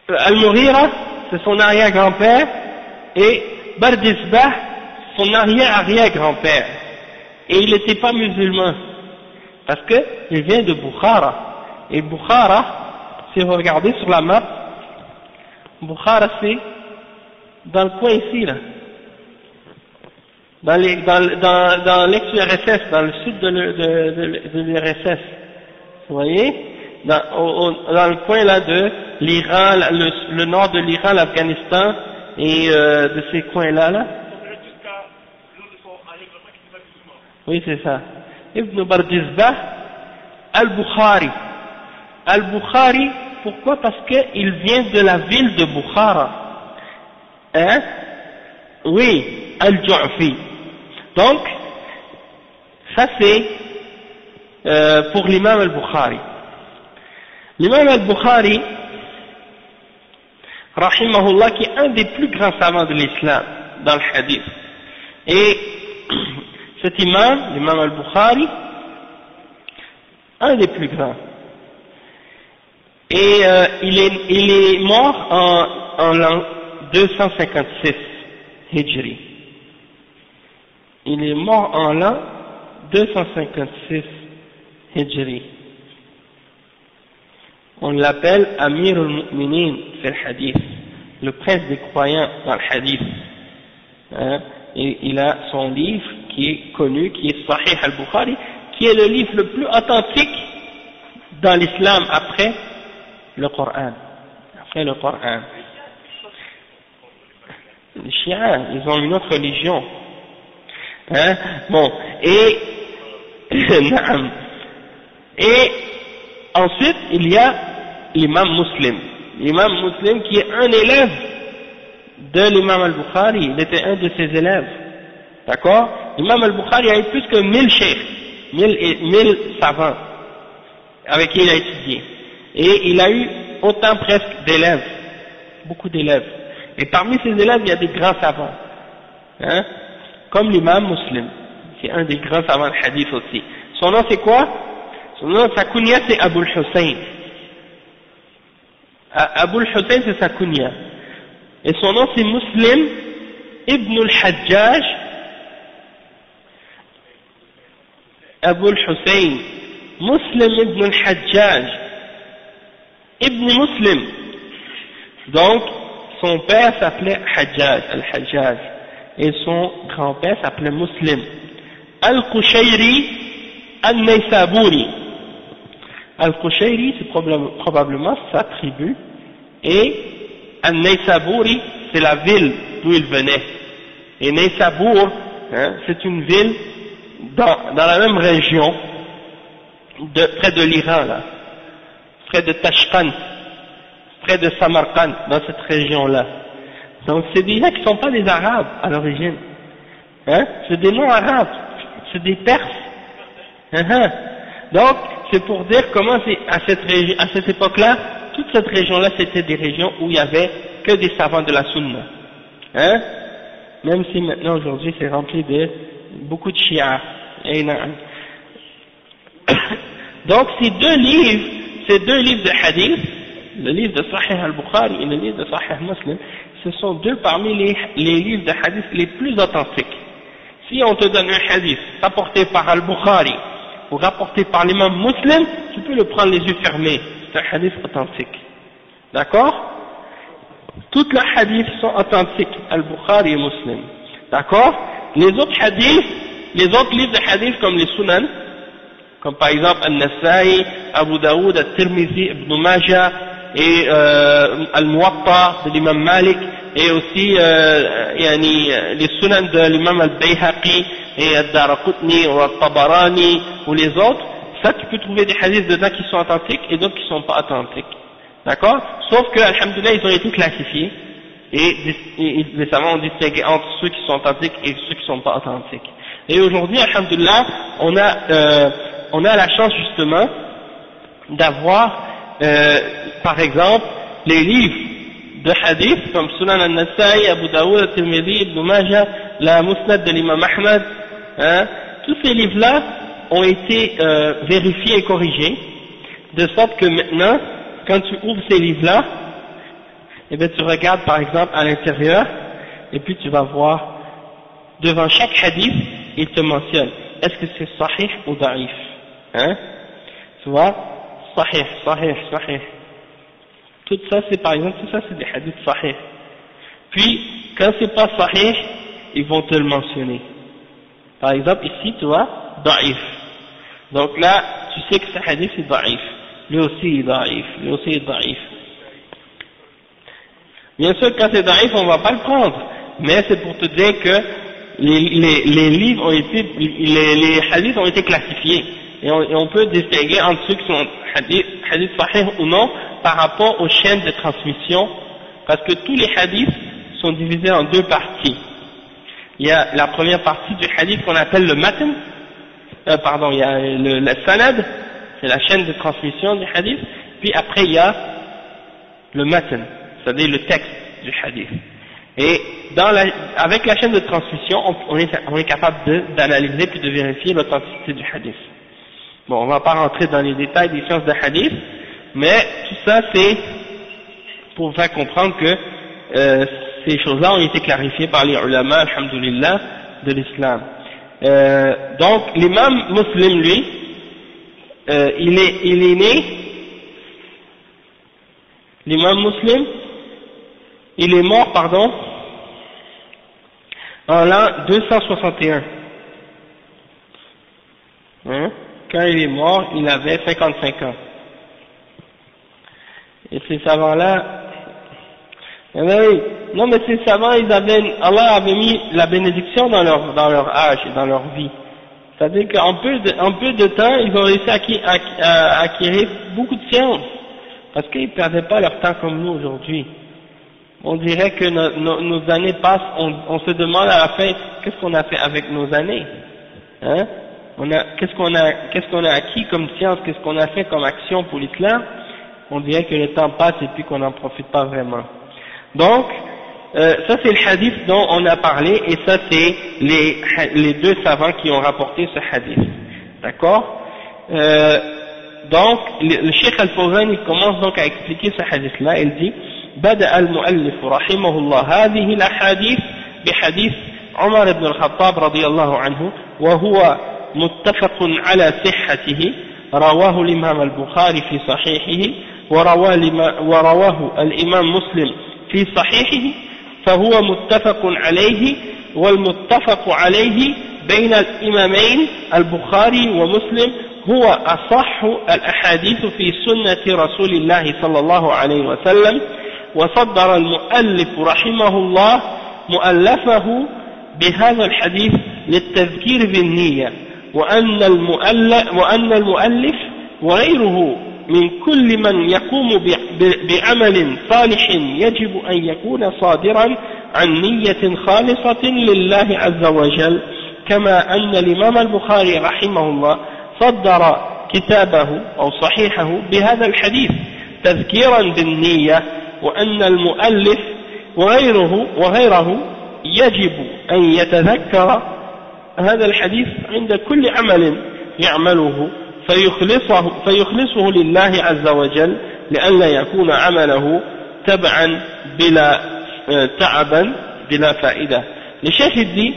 S1: Al-Mughira c'est son arrière-grand-père, et Bardizbah son arrière-arrière-grand-père. Et il n'était pas musulman, parce que il vient de Bukhara, et Bukhara, si vous regardez sur la map, Bukhara c'est dans le coin ici là, dans l'ex-URSS, dans le sud de l'URSS, vous voyez, dans le coin là de l'Iran, le nord de l'Iran, l'Afghanistan et de ces coins-là, là. Oui, c'est ça. Ibn Bardizbah, Al-Bukhari. Al-Bukhari, pourquoi? Parce qu'il vient de la ville de Bukhara. Hein? Oui, Al-Ju'fi. Donc, ça c'est pour l'imam Al-Bukhari. L'imam Al-Bukhari, rahimahullah, qui est un des plus grands savants de l'islam dans le hadith. Et cet imam, l'imam Al-Bukhari, un des plus grands. Et il est mort en l'an 256 Hijri. Il est mort en l'an 256 Hijri. On l'appelle Amir al-Mu'minin fil hadith, le prince des croyants dans le hadith. Hein? Et il a son livre qui est connu, qui est Sahih al-Bukhari, qui est le livre le plus authentique dans l'islam après le Coran. Après le Coran. Les chiites, ils ont une autre religion. Hein? Bon, et ensuite il y a l'imam Muslim. L'imam Muslim qui est un élève de l'imam al-Bukhari, il était un de ses élèves. D'accord? L'imam al-Bukhari a eu plus que 1000 cheikhs, 1000 savants avec qui il a étudié. Et il a eu autant presque d'élèves, beaucoup d'élèves. Et parmi ces élèves, il y a des grands savants. Hein? Comme l'imam Muslim, c'est un des grands savants de hadith aussi. Son nom c'est quoi? Son nom, sa kunya c'est Abul Hussein. Abul Hussein c'est sa kunya. Et son nom c'est Muslim ibn al-Hajjaj. Abul Hussein. Muslim ibn al-Hajjaj. Ibn Muslim. Donc, son père s'appelait Hajjaj, al-Hajjaj. Et son grand-père s'appelait Muslim. Al-Qushayri al-Naysaburi. Al-Qushayri, c'est probablement sa tribu. Et al-Naysaburi, c'est la ville d'où il venait. Et Naysabur, hein, c'est une ville dans la même région, près de l'Iran, là. Près de Tashkent, près de Samarkand, dans cette région-là. Donc c'est des gens qui ne sont pas des Arabes à l'origine. Hein? C'est des non-Arabes, c'est des Perses. Donc c'est pour dire comment c'est à cette époque-là, toute cette région-là, c'était des régions où il n'y avait que des savants de la Sunna. Hein? Même si maintenant aujourd'hui c'est rempli de beaucoup de chiites. Donc ces deux livres de hadith, le livre de Sahih al-Bukhari et le livre de Sahih Muslim, ce sont deux parmi les livres de hadith les plus authentiques. Si on te donne un hadith rapporté par al-Bukhari ou rapporté par l'imam Muslim, tu peux le prendre les yeux fermés, c'est un hadith authentique. D'accord? Toutes les hadiths sont authentiques, al-Bukhari et Muslim. D'accord? Les autres hadiths, les autres livres de hadith comme les Sunan, comme par exemple Al-Nasa'i, Abu Daoud, Al-Tirmizi, Ibn Majah et Al-Muwatta de l'imam Malik et aussi les Sunan de l'imam Al-Bayhaqi et Al-Daraqutni ou Al-Tabarani ou les autres, ça tu peux trouver des hadiths dedans qui sont authentiques et d'autres qui ne sont pas authentiques. D'accord? Sauf que, alhamdoulilah, ils ont été classifiés et les savants ont distingué entre ceux qui sont authentiques et ceux qui ne sont pas authentiques. Et aujourd'hui, alhamdoulilah, on a la chance justement d'avoir, par exemple, les livres de hadith comme Sunan al-Nasa'i, Abu Daoud, Al-Tirmidhi, Ibn Majah, la Musnad de l'imam Ahmad, hein, tous ces livres-là ont été vérifiés et corrigés, de sorte que maintenant, quand tu ouvres ces livres-là, eh bien tu regardes par exemple à l'intérieur, et puis tu vas voir, devant chaque hadith, il te mentionne, est-ce que c'est sahih ou da'if? Hein? Tu vois? Sahih, sahih, sahih. Tout ça, c'est par exemple, tout ça, c'est des hadiths sahih. Puis, quand c'est pas sahih, ils vont te le mentionner. Par exemple, ici, tu vois, da'if. Donc là, tu sais que ce hadith est da'if. lui aussi est daïf, Bien sûr, quand c'est daïf, on va pas le prendre, mais c'est pour te dire que les livres ont été, les hadiths ont été classifiés, et on peut distinguer entre ceux qui sont hadiths sahih ou non, par rapport aux chaînes de transmission, parce que tous les hadiths sont divisés en deux parties. Il y a la première partie du hadith qu'on appelle le matn, il y a le sanad, c'est la chaîne de transmission du hadith, puis après il y a le matn, c'est-à-dire le texte du hadith. Et avec la chaîne de transmission, on est capable d'analyser puis de vérifier l'authenticité du hadith. Bon, on va pas rentrer dans les détails des sciences de hadith, mais tout ça c'est pour faire comprendre que ces choses-là ont été clarifiées par les ulama, alhamdulillah, de l'islam. Donc l'imam Muslim, lui, il est né, l'imam Muslim, il est mort, en l'an 261. Quand il est mort, il avait 55 ans. Et ces savants-là, non mais ces savants, Allah avait mis la bénédiction dans leur âge et dans leur vie. C'est-à-dire qu'en peu de temps, ils ont réussi à acquérir beaucoup de sciences. Parce qu'ils ne perdaient pas leur temps comme nous aujourd'hui. On dirait que nos années passent, on se demande à la fin, qu'est-ce qu'on a fait avec nos années? Qu'est-ce qu'on a acquis comme science, qu'est-ce qu'on a fait comme action pour l'islam? On dirait que le temps passe et puis qu'on n'en profite pas vraiment. Donc, ça c'est le hadith dont on a parlé, et ça c'est les deux savants qui ont rapporté ce hadith. D'accord? Donc, le Cheikh Al-Fawzan, il commence donc à expliquer ce hadith-là, il dit بدأ المؤلف رحمه الله هذه الأحاديث بحديث عمر بن الخطاب رضي الله عنه وهو متفق على صحته رواه الإمام البخاري في صحيحه ورواه الإمام مسلم في صحيحه فهو متفق عليه والمتفق عليه بين الإمامين البخاري ومسلم هو أصح الأحاديث في سنة رسول الله صلى الله عليه وسلم وصدر المؤلف رحمه الله مؤلفه بهذا الحديث للتذكير بالنية وأن المؤلف وغيره من كل من يقوم بعمل صالح يجب أن يكون صادرا عن نية خالصة لله عز وجل كما أن الإمام البخاري رحمه الله صدر كتابه أو صحيحه بهذا الحديث تذكيرا بالنية وأن المؤلف وغيره يجب أن يتذكر هذا الحديث عند كل عمل يعمله فيخلصه لله عز وجل لئلا يكون عمله تبعا تعبا بلا فائدة. Le chef dit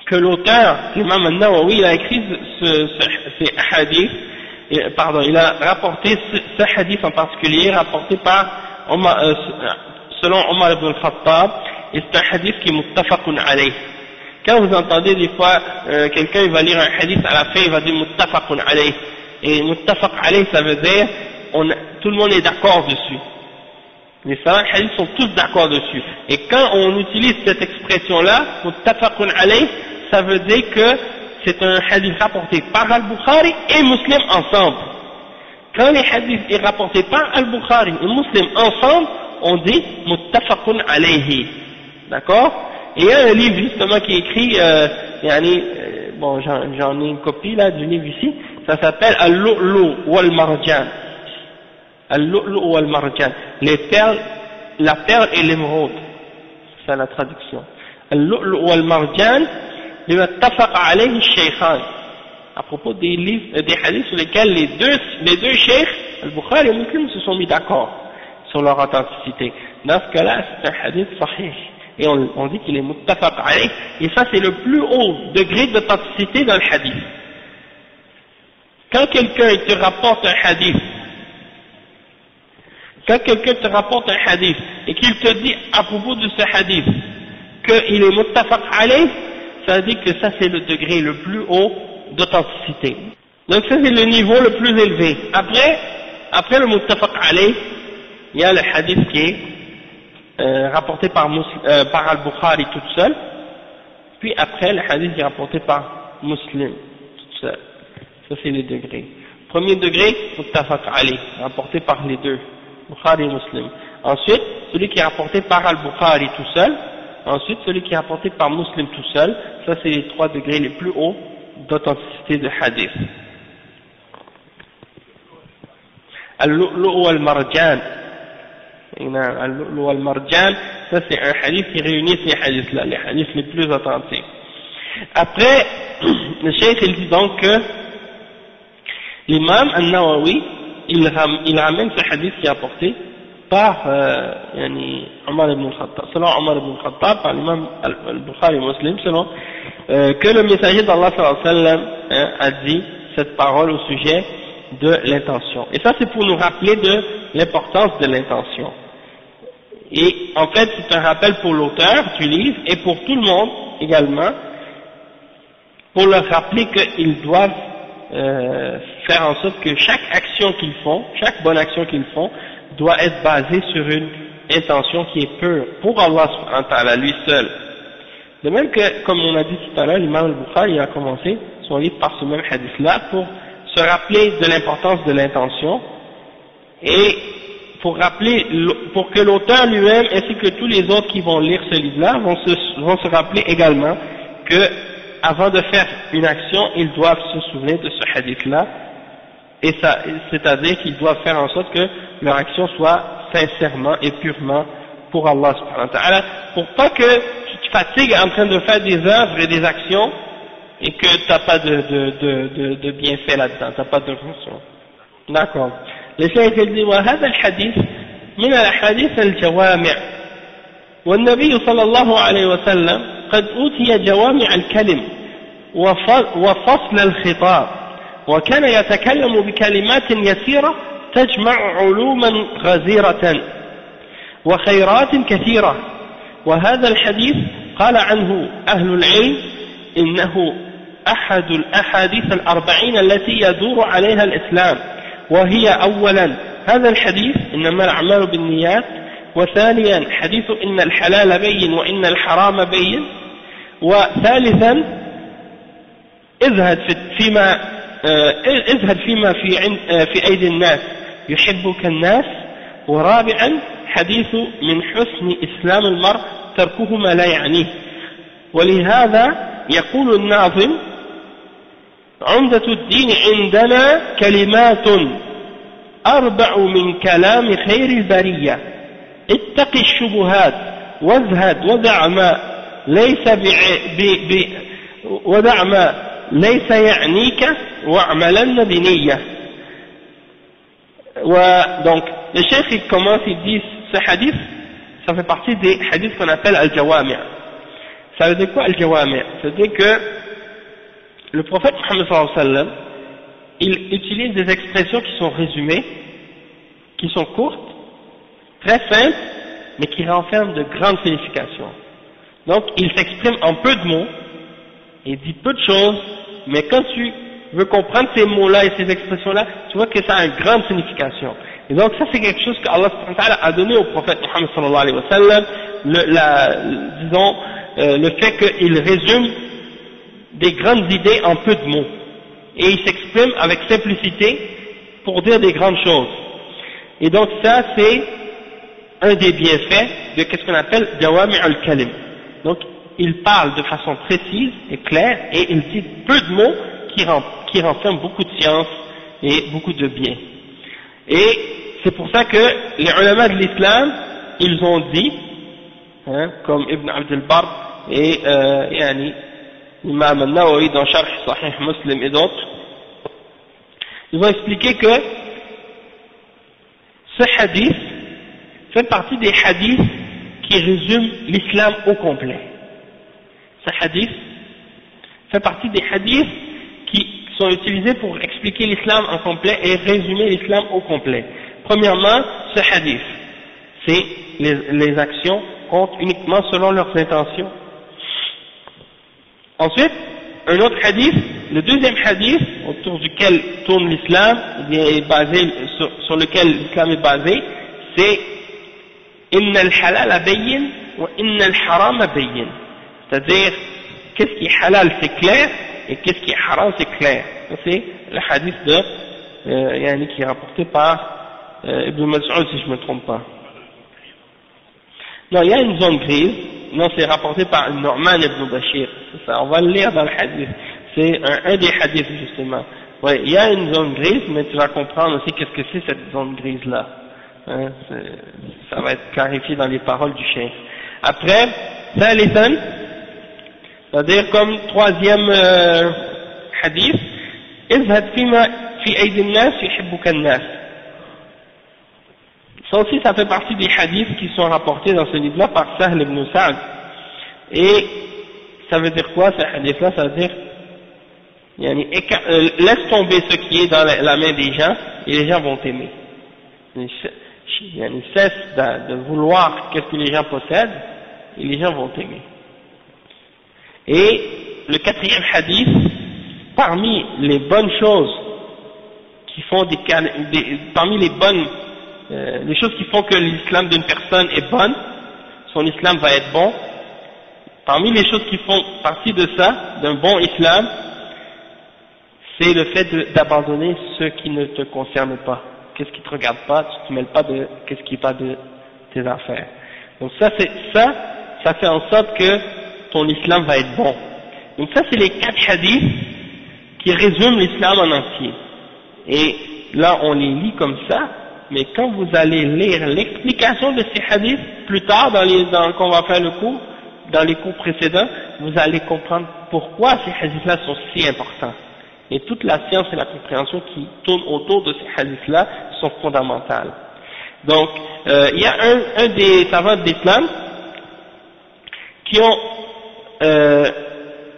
S1: que l'auteur, l'imam al-Nawawi, il a écrit ces hadiths, il a rapporté ce hadith en particulier, rapporté par selon Omar ibn al-Khattab, et c'est un hadith qui est muttafaqun alayh. Quand vous entendez des fois quelqu'un il va lire un hadith, à la fin il va dire muttafaqun alayh, et muttafaq alayh ça veut dire tout le monde est d'accord dessus. Les savants hadith sont tous d'accord dessus. Et quand on utilise cette expression-là, muttafaqun alayh, ça veut dire que c'est un hadith rapporté par Al-Bukhari et Muslim ensemble. Quand les hadiths est rapporté par Al-Bukhari et Muslim ensemble, on dit muttafaqun alayhi. D'accord? Et il y a un livre justement qui est écrit, bon j'en ai une copie là du livre ici, ça s'appelle Al-Lu'lu wal-Marjan. Al-Lu'lu wal-Marjan. Les perles, la perle et l'émeraude. C'est la traduction. Al-Lu'lu wal-Marjan, muttafaq alayhi shaykhan. À propos des livres, des hadiths sur lesquels les deux cheikhs, Al-Bukhari et Muslim, se sont mis d'accord sur leur authenticité. Dans ce cas-là, c'est un hadith sahih. Et on dit qu'il est muttafaq alayh, et ça c'est le plus haut degré d'authenticité dans le hadith. Quand quelqu'un te rapporte un hadith, et qu'il te dit à propos de ce hadith qu'il est muttafaq alayh, ça veut dire que ça c'est le degré le plus haut d'authenticité. Donc ça c'est le niveau le plus élevé. Après, après le muttafaq alayh, il y a le hadith qui est rapporté par Al-Bukhari toute seule, puis après le hadith qui est rapporté par Muslim toute seule. Ça c'est les degrés. Premier degré, muttafaq alayh, rapporté par les deux, Bukhari et Muslim. Ensuite, celui qui est rapporté par Al-Bukhari tout seul. Ensuite, celui qui est rapporté par Muslim tout seul. Ça c'est les 3 degrés les plus hauts d'authenticité de hadith. Al-Lu'lu wal-Marjan. Al-Lu'lu wal-Marjan, ça c'est un hadith qui réunit ces hadiths-là, les hadiths les plus authentiques. Après, le cheikh il dit donc que l'imam An-Nawawi, il ramène ce hadith qui est apporté par Omar ibn al-Khattab, selon Omar ibn al-Khattab, par l'imam Al-Bukhari Muslim, selon que le messager d'Allah sallallahu alayhi wa sallam a dit cette parole au sujet de l'intention. Et ça c'est pour nous rappeler de l'importance de l'intention. Et en fait c'est un rappel pour l'auteur du livre et pour tout le monde également, pour leur rappeler qu'ils doivent faire en sorte que chaque action qu'ils font, chaque bonne action qu'ils font, doit être basée sur une intention qui est pure pour Allah subhanahu wa ta'ala, lui seul. De même que, comme on a dit tout à l'heure, l'imam al-Bukhari a commencé son livre par ce même hadith-là pour se rappeler de l'importance de l'intention et pour rappeler, pour que l'auteur lui-même ainsi que tous les autres qui vont lire ce livre-là vont se rappeler également que avant de faire une action, ils doivent se souvenir de ce hadith-là, et ça, c'est-à-dire qu'ils doivent faire en sorte que leur action soit sincèrement et purement pour Allah subhanahu wa ta'ala, pour pas que tu te fatigues en train de faire des œuvres et des actions et que tu n'as pas de bienfait là-dedans, tu n'as pas de fonction. D'accord. Le cheikh dit وهذا الحديث من الأحاديث الجوامع والنبي صلى الله عليه وسلم قد أوتي جوامع الكلم وفصل الخطاب وكان يتكلم بكلمات يسيرة تجمع علوما غزيرة وخيرات كثيرة. وهذا الحديث قال عنه أهل العلم إنه أحد الأحاديث الأربعين التي يدور عليها الإسلام، وهي أولا هذا الحديث إنما الأعمال بالنيات، وثانيا حديث إن الحلال بين وإن الحرام بين، وثالثا اذهب فيما في أيدي الناس يحبك الناس، ورابعا حديث من حسن إسلام المرء تركه ما لا يعنيه. ولهذا يقول الناظم عمدة الدين عندنا كلمات أربع من كلام خير البرية اتق الشبهات وازهد ودع ما ليس يعنيك واعملن بنية. Donc le cheikh il commence, il dit ce hadith ça fait partie des hadiths qu'on appelle al-jawami'. Ça veut dire quoi al-jawami'? Ça veut dire que le prophète Muhammad sallallahu alayhi wa sallam il utilise des expressions qui sont résumées, qui sont courtes, très simples, mais qui renferment de grandes significations. Donc il s'exprime en peu de mots, il dit peu de choses, mais quand tu veux comprendre ces mots-là et ces expressions-là, tu vois que ça a une grande signification. Et donc ça c'est quelque chose que Allah subhanahu wa ta'ala a donné au prophète Muhammad sallallahu alayhi wa sallam, le fait qu'il résume des grandes idées en peu de mots. Et il s'exprime avec simplicité pour dire des grandes choses. Et donc ça c'est un des bienfaits de ce qu'on appelle Jawami' al-Kalim. Donc il parle de façon précise et claire et il dit peu de mots qui renferment beaucoup de science et beaucoup de bien. Et c'est pour ça que les ulama de l'islam, ils ont dit, comme Ibn Abd al-Barr et Imam al-Nawawi dans Sharh Sahih Muslim et d'autres, ils ont expliqué que ce hadith fait partie des hadiths qui résument l'islam au complet. Ce hadith fait partie des hadiths qui sont utilisés pour expliquer l'islam en complet et résumer l'islam au complet. Premièrement, ce hadith, c'est les actions comptent uniquement selon leurs intentions. Ensuite, un autre hadith, le deuxième hadith autour duquel tourne l'islam, bien est basé, sur lequel l'islam est basé, c'est inna al-halal bayyin wa inna al-haram bayyin. C'est-à-dire, qu'est-ce qui est halal c'est clair, et qu'est-ce qui est haram c'est clair. C'est le hadith de, qui est rapporté par Ibn Mas'ud si je me trompe pas. Non, il y a une zone grise, non c'est rapporté par Nu'man ibn Bashir, c'est ça, on va le lire dans le hadith, c'est un des hadiths justement. Ouais, il y a une zone grise, mais tu vas comprendre aussi qu'est-ce que c'est cette zone grise là. Hein, ça va être clarifié dans les paroles du cheikh. Après, Thalithan, c'est-à-dire comme troisième hadith, izhad fima fi aydin nas yuhibbuka an-nas. Ça aussi, ça fait partie des hadiths qui sont rapportés dans ce livre-là par Sahl ibn Sa'd. Et ça veut dire quoi, ce hadith-là? Ça veut dire, laisse tomber ce qui est dans la main des gens, et les gens vont t'aimer. Cesse de vouloir qu'est-ce que les gens possèdent, et les gens vont t'aimer. Et le quatrième hadith, parmi les bonnes choses qui font parmi les bonnes les choses qui font que l'islam d'une personne est bonne, son islam va être bon, parmi les choses qui font partie de ça, d'un bon islam, c'est le fait d'abandonner ce qui ne te concerne pas. Qu'est-ce qui ne te regarde pas, tu ne te mêles pas de qu'est-ce qui n'est pas de tes affaires. Donc ça fait en sorte que ton islam va être bon. Donc ça c'est les 4 hadiths qui résument l'islam en entier. Et là on les lit comme ça, mais quand vous allez lire l'explication de ces hadiths plus tard quand on va faire le cours, dans les cours précédents, vous allez comprendre pourquoi ces hadiths-là sont si importants. Et toute la science et la compréhension qui tournent autour de ces hadiths-là sont fondamentales. Donc, il y a un des savants de l'islam qui ont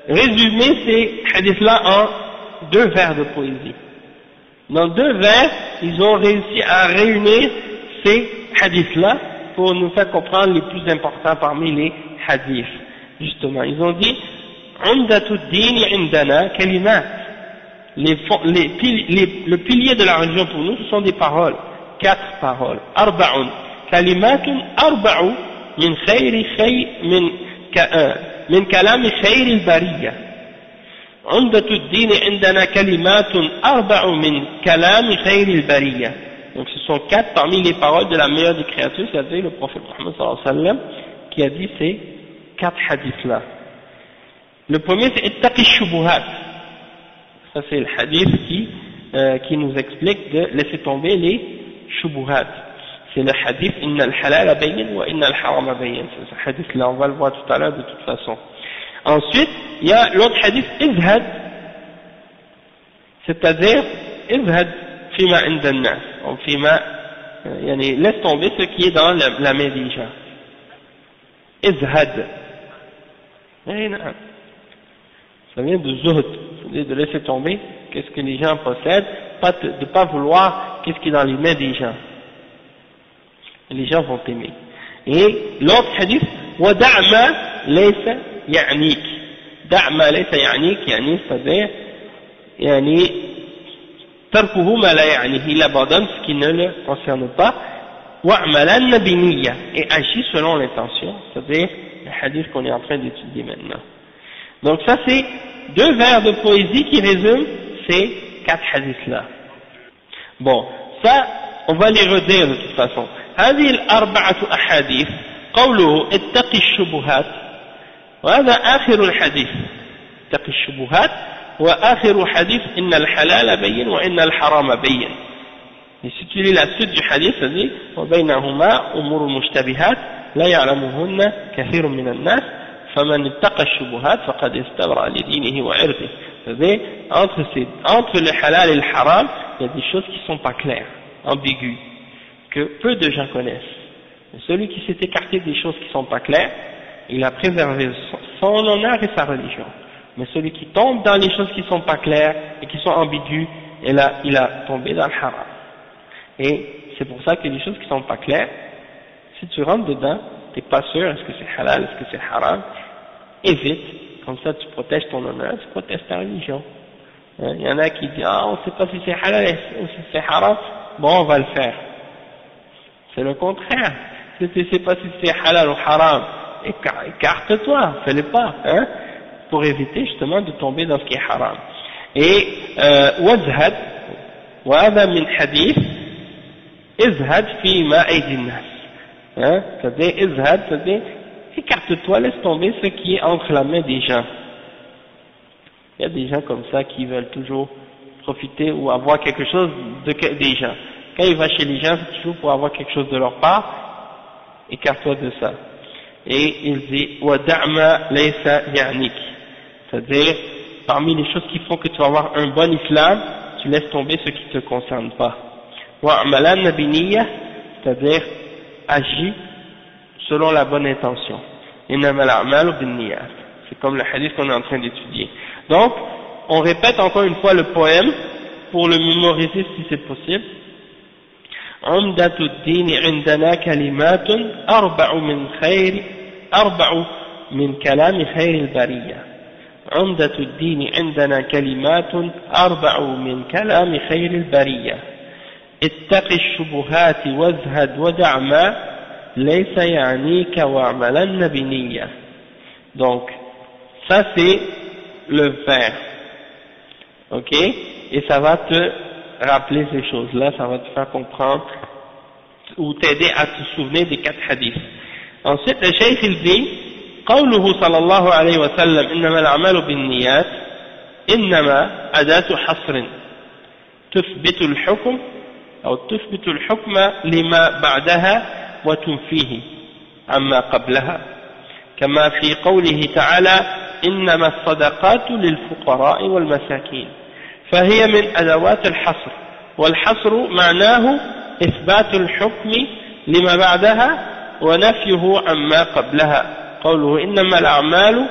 S1: résumé ces hadiths-là en 2 vers de poésie. Dans 2 vers, ils ont réussi à réunir ces hadiths-là pour nous faire comprendre les plus importants parmi les hadiths. Justement, ils ont dit Umdatud din indana kalimat. Le pilier de la religion pour nous, ce sont des paroles. 4 paroles. Arba'un. Kalimatun arba'u min kalami khayri al-bariyya. عمدة الدين عندنا كلمات أربع من كلام خير البرية. Donc ce sont 4 parmi les paroles de la meilleure des créatures, c'est-à-dire le prophète Mohammed sallallahu alayhi wa sallam qui a dit ces 4 hadiths-là. Le premier c'est ittaqi shubuhat. Ça c'est le hadith qui nous explique de laisser tomber les shubuhat. C'est le hadith inna al-halal bayyin wa inna al-haram bayyin. C'est ce hadith-là, on va le voir tout à l'heure de toute façon. Ensuite, il y a l'autre hadith, izhad, c'est-à-dire, izhad fima inda an-nas, ou fima, laisse tomber ce qui est dans la main des gens. Izhad. Ça vient de zuhd, c'est-à-dire de laisser tomber qu'est-ce que les gens possèdent, de ne pas vouloir qu'est-ce qui est dans les mains des gens. Et les gens vont t'aimer. Et l'autre hadith, wada'ma laysa يعنيك دع ما ليس يعنيك c'est-à-dire تركه ما لا يعنيه, il abandonne ce qui ne le concerne pas, وَعْمَلَنَّ بِنِيَّةٍ, et agit selon l'intention, c'est-à-dire le hadith qu'on est en train d'étudier maintenant. Donc ça c'est 2 vers de poésie qui résument ces 4 hadiths là. Bon, ça on va les redire de toute façon. هذه الأربعة أحاديث قوله اتقي الشبهات, وهذا آخر الحديث اتقي الشبهات, وآخر حديث إن الحلال بين وإن الحرام بين. Et si tu lis la suite du hadith, ça dit وبينهما أمور مشتبهات لا يعلمهن كثير من الناس فمن اتقى الشبهات فقد استبرأ لدينه وعرضه. C'est-à-dire entre le halal et le haram, il y a des choses qui ne sont pas claires, ambiguës, que peu de gens connaissent. Et celui qui s'est écarté des choses qui ne sont pas claires, il a préservé son honneur et sa religion. Mais celui qui tombe dans les choses qui ne sont pas claires et qui sont ambiguës, et là, il a tombé dans le haram. Et c'est pour ça que les choses qui ne sont pas claires, si tu rentres dedans, tu n'es pas sûr, est-ce que c'est halal, est-ce que c'est haram, évite, comme ça tu protèges ton honneur, tu protèges ta religion. Il y en a qui disent, ah, on ne sait pas si c'est halal ou si c'est haram, bon, on va le faire. C'est le contraire. Si tu ne sais pas si c'est halal ou haram, écarte-toi, fais-le pas, hein, pour éviter justement de tomber dans ce qui est haram. Et, wazhad, wa hadha min hadith, izhad fi ma aydin nas. Hein, c'est-à-dire, izhad, c'est-à-dire, écarte-toi, laisse tomber ce qui est entre la main des gens. Il y a des gens comme ça qui veulent toujours profiter ou avoir quelque chose des gens. Quand il va chez les gens, c'est toujours pour avoir quelque chose de leur part, écarte-toi de ça. Et il dit, وَدَعْمَا لَيْسَ يَعْنِكِ, c'est-à-dire, parmi les choses qui font que tu vas avoir un bon islam, tu laisses tomber ce qui ne te concerne pas. وَعْمَلَنَّ بِنِيَّةٍ, c'est-à-dire, agis selon la bonne intention. إِنَّمَا الْأَعْمَالُ بِالنِّيَّاتِ, c'est comme le hadith qu'on est en train d'étudier. Donc, on répète encore une fois le poème pour le mémoriser si c'est possible. عمدة الدين عندنا كلمات أربع من كلام خير البرية. عمدة الدين عندنا كلمات أربع من كلام خير البرية. اتق الشبهات وازهد ودع ما ليس يعنيك واعملن بنية. Donc, ça c'est le vers, ok, et ça va te rappeler ces choses-là, ça va te faire comprendre ou t'aider à te souvenir des 4 hadiths. Ensuite, le cheikh il dit, قوله صلى الله عليه وسلم إنما الأعمال بالنيات إنما أداة حصر تثبت الحكم أو تثبت الحكم لما بعدها وتنفيه عما قبلها، كما في قوله تعالى إنما الصدقات للفقراء والمساكين، فهي من أدوات الحصر، والحصر معناه إثبات الحكم لما بعدها ونفيه عما قبلها. قوله إنما الأعمال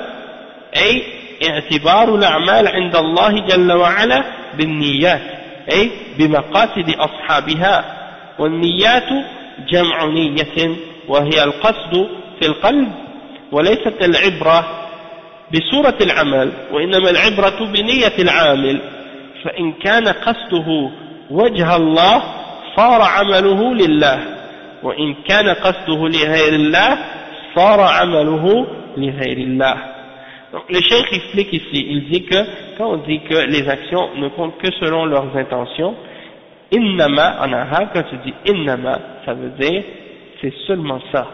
S1: أي اعتبار الأعمال عند الله جل وعلا بالنيات، أي بمقاصد أصحابها، والنيات جمع نية وهي القصد في القلب، وليست العبرة بصورة العمل، وإنما العبرة بنية العامل، فإن كان قصده وجه الله صار عمله لله، وإن كان قصده لغير الله صار عمله لغير الله. Donc le cheikh explique ici, il dit que quand on dit que les actions ne comptent que selon leurs intentions, innama en arabe, quand tu dis innama, ça veut dire c'est seulement ça.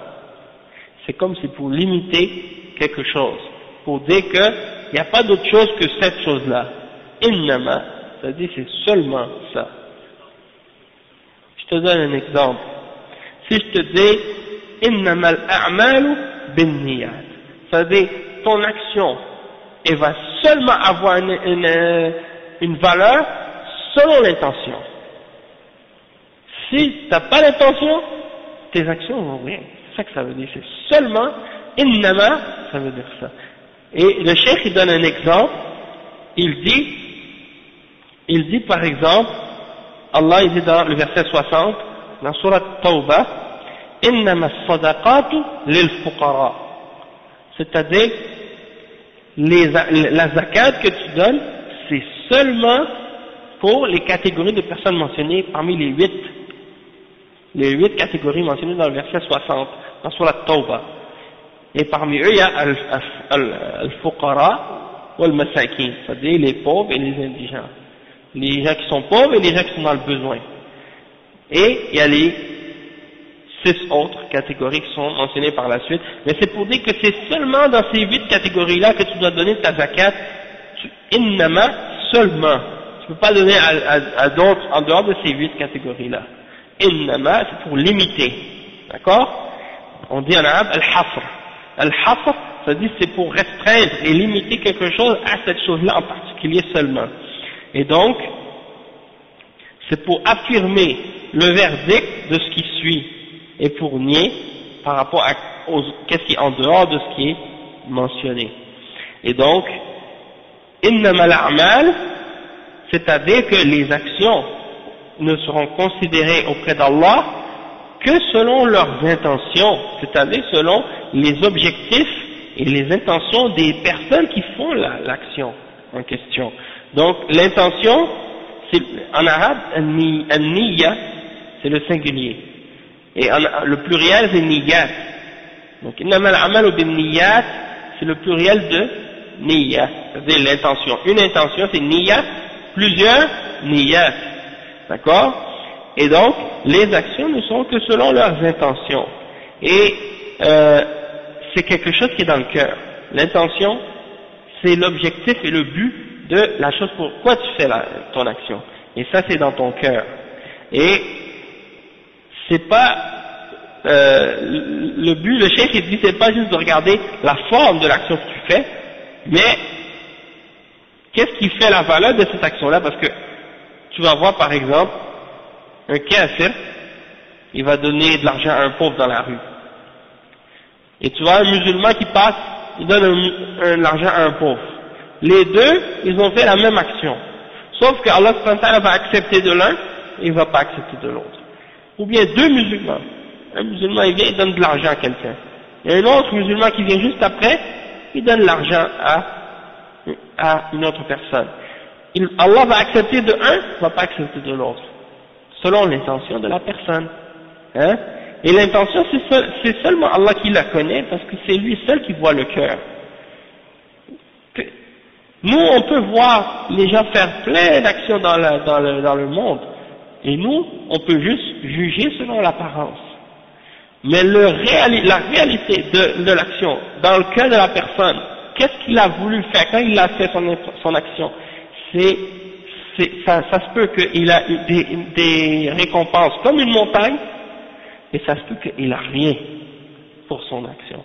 S1: C'est comme si pour limiter quelque chose, pour dire qu'il n'y a pas d'autre chose que cette chose-là. Innama, ça veut dire c'est seulement ça. Je te donne un exemple. Si je te dis innama al-a'malu bin-niyat, ça veut dire ton action, elle va seulement avoir une valeur selon l'intention. Si tu n'as pas l'intention, tes actions vont rien. C'est ça que ça veut dire. C'est seulement innama, ça veut dire ça. Et le cheikh il donne un exemple. Il dit par exemple, Allah il dit dans le verset 60, dans Surat Tawbah, innama as-sadaqatu lil-fuqara, c'est-à-dire la zakat que tu donnes, c'est seulement pour les catégories de personnes mentionnées parmi les 8 catégories mentionnées dans le verset 60, dans Surat Tawbah. Et parmi eux, il y a al-fuqara ou al-masakin, c'est-à-dire les pauvres et les indigents. Les gens qui sont pauvres et les gens qui sont dans le besoin. Et il y a les 6 autres catégories qui sont mentionnées par la suite. Mais c'est pour dire que c'est seulement dans ces 8 catégories-là que tu dois donner ta zakat, innama, seulement. Tu ne peux pas donner à d'autres en dehors de ces 8 catégories-là. Innama, c'est pour limiter. D'accord? On dit en arabe al-hasr. Al-hasr, ça dit c'est pour restreindre et limiter quelque chose à cette chose-là en particulier seulement. Et donc, c'est pour affirmer le verdict de ce qui suit et pour nier par rapport à qu'est-ce qui est en dehors de ce qui est mentionné. Et donc, innama al-a'mal, c'est-à-dire que les actions ne seront considérées auprès d'Allah que selon leurs intentions, c'est-à-dire selon les objectifs et les intentions des personnes qui font l'action en question. Donc l'intention, en arabe, an-niyya, c'est le singulier. Et le pluriel, c'est niyat. Donc, innama al-amalu bin niyat, c'est le pluriel de niyya, c'est-à-dire l'intention. Une intention, c'est niyya, plusieurs niyat. D'accord? Et donc, les actions ne sont que selon leurs intentions. Et c'est quelque chose qui est dans le cœur. L'intention, c'est l'objectif et le but de la chose pourquoi tu fais ton action. Et ça, c'est dans ton cœur. Et c'est pas le but, le cheikh il dit, c'est pas juste de regarder la forme de l'action que tu fais, mais qu'est-ce qui fait la valeur de cette action-là? Parce que tu vas voir par exemple un kafir, il va donner de l'argent à un pauvre dans la rue. Et tu vois un musulman qui passe, il donne de l'argent à un pauvre. Les deux, ils ont fait la même action. Sauf que Allah subhanahu wa ta'ala va accepter de l'un, et il ne va pas accepter de l'autre. Ou bien deux musulmans. Un musulman, il vient, il donne de l'argent à quelqu'un. Et un autre musulman qui vient juste après, il donne l'argent à une autre personne. Allah va accepter de un, il ne va pas accepter de l'autre. Selon l'intention de la personne. Hein? Et l'intention, c'est seulement Allah qui la connaît, parce que c'est lui seul qui voit le cœur. Nous, on peut voir les gens faire plein d'actions dans le monde, et nous, on peut juste juger selon l'apparence. Mais la réalité de l'action, dans le cœur de la personne, qu'est-ce qu'il a voulu faire quand il a fait son action, ça se peut qu'il a eu des récompenses comme une montagne, et ça se peut qu'il n'a rien pour son action.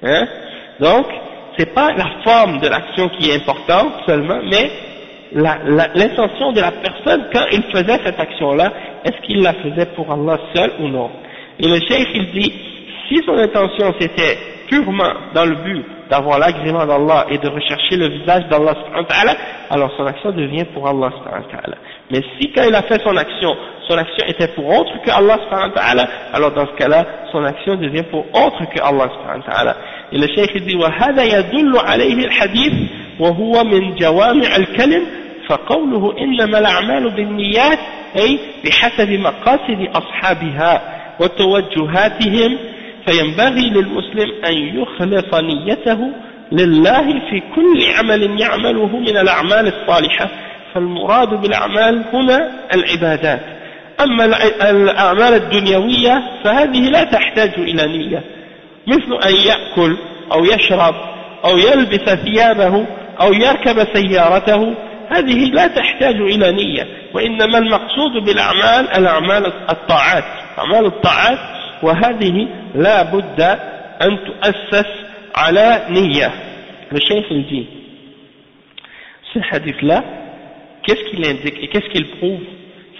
S1: Hein? Donc, c'est pas la forme de l'action qui est importante seulement, mais l'intention de la personne quand il faisait cette action-là, est-ce qu'il la faisait pour Allah seul ou non? Et le cheikh il dit, si son intention c'était purement dans le but d'avoir l'agrément d'Allah et de rechercher le visage d'Allah subhanahu wa ta'ala, alors son action devient pour Allah subhanahu wa ta'ala. Mais si quand il a fait son action était pour autre que Allah subhanahu wa ta'ala, alors dans ce cas-là, son action devient pour autre que Allah subhanahu wa ta'ala. Et le cheikh il dit, وَهَذَا يَدُلُّ عَلَيْهِ الْحَدِيثِ وَهُوَ مِنْ جَوَامِعِ الْكَلِمِ فَقَوْلُهُ إِنَّمَا الْأَعْمَالُ بِالنِّيَّاتِ أي بحسب مقاصد أصحابها وتوجهاتهم فينبغي للمسلم أن يخلص نيته لله في كل عمل يعمله من الأعمال الصالحة فالمراد بالأعمال هنا العبادات أما الأعمال الدنيوية فهذه لا تحتاج إلى نية مثل أن يأكل أو يشرب أو يلبس ثيابه أو يركب سيارته هذه لا تحتاج إلى نية وإنما المقصود بالأعمال الأعمال الطاعات أعمال الطاعات وهذه لا بد أن تؤسس على نية. Le cheikh il dit, ce hadith-là, qu'est-ce qu'il indique et qu'est-ce qu'il prouve?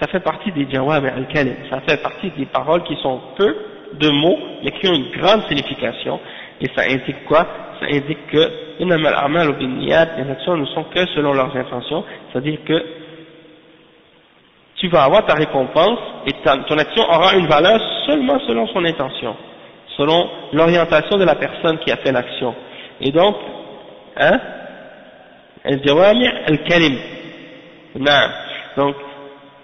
S1: Ça fait partie des jawami' al-kalim, ça fait partie des paroles qui sont peu de mots mais qui ont une grande signification. Et ça indique quoi? Ça indique que innamal a'malu binniyat, les actions ne sont que selon leurs intentions, c'est-à-dire que tu vas avoir ta récompense et ton action aura une valeur seulement selon son intention, selon l'orientation de la personne qui a fait l'action. Et donc, hein, al-jawami' al-kalim. Donc,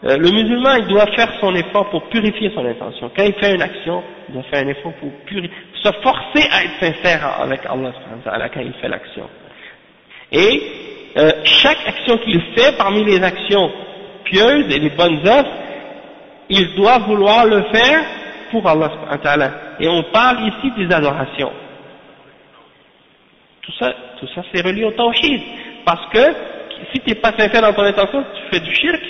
S1: le musulman, il doit faire son effort pour purifier son intention. Quand il fait une action, il doit faire un effort pour purifier, se forcer à être sincère avec Allah subhanahu wa ta'ala quand il fait l'action. Et chaque action qu'il fait parmi les actions pieuses et les bonnes œuvres, il doit vouloir le faire pour Allah subhanahu wa ta'ala. Et on parle ici des adorations. Tout ça c'est relié au tawhid. Parce que si tu n'es pas sincère dans ton intention, tu fais du shirk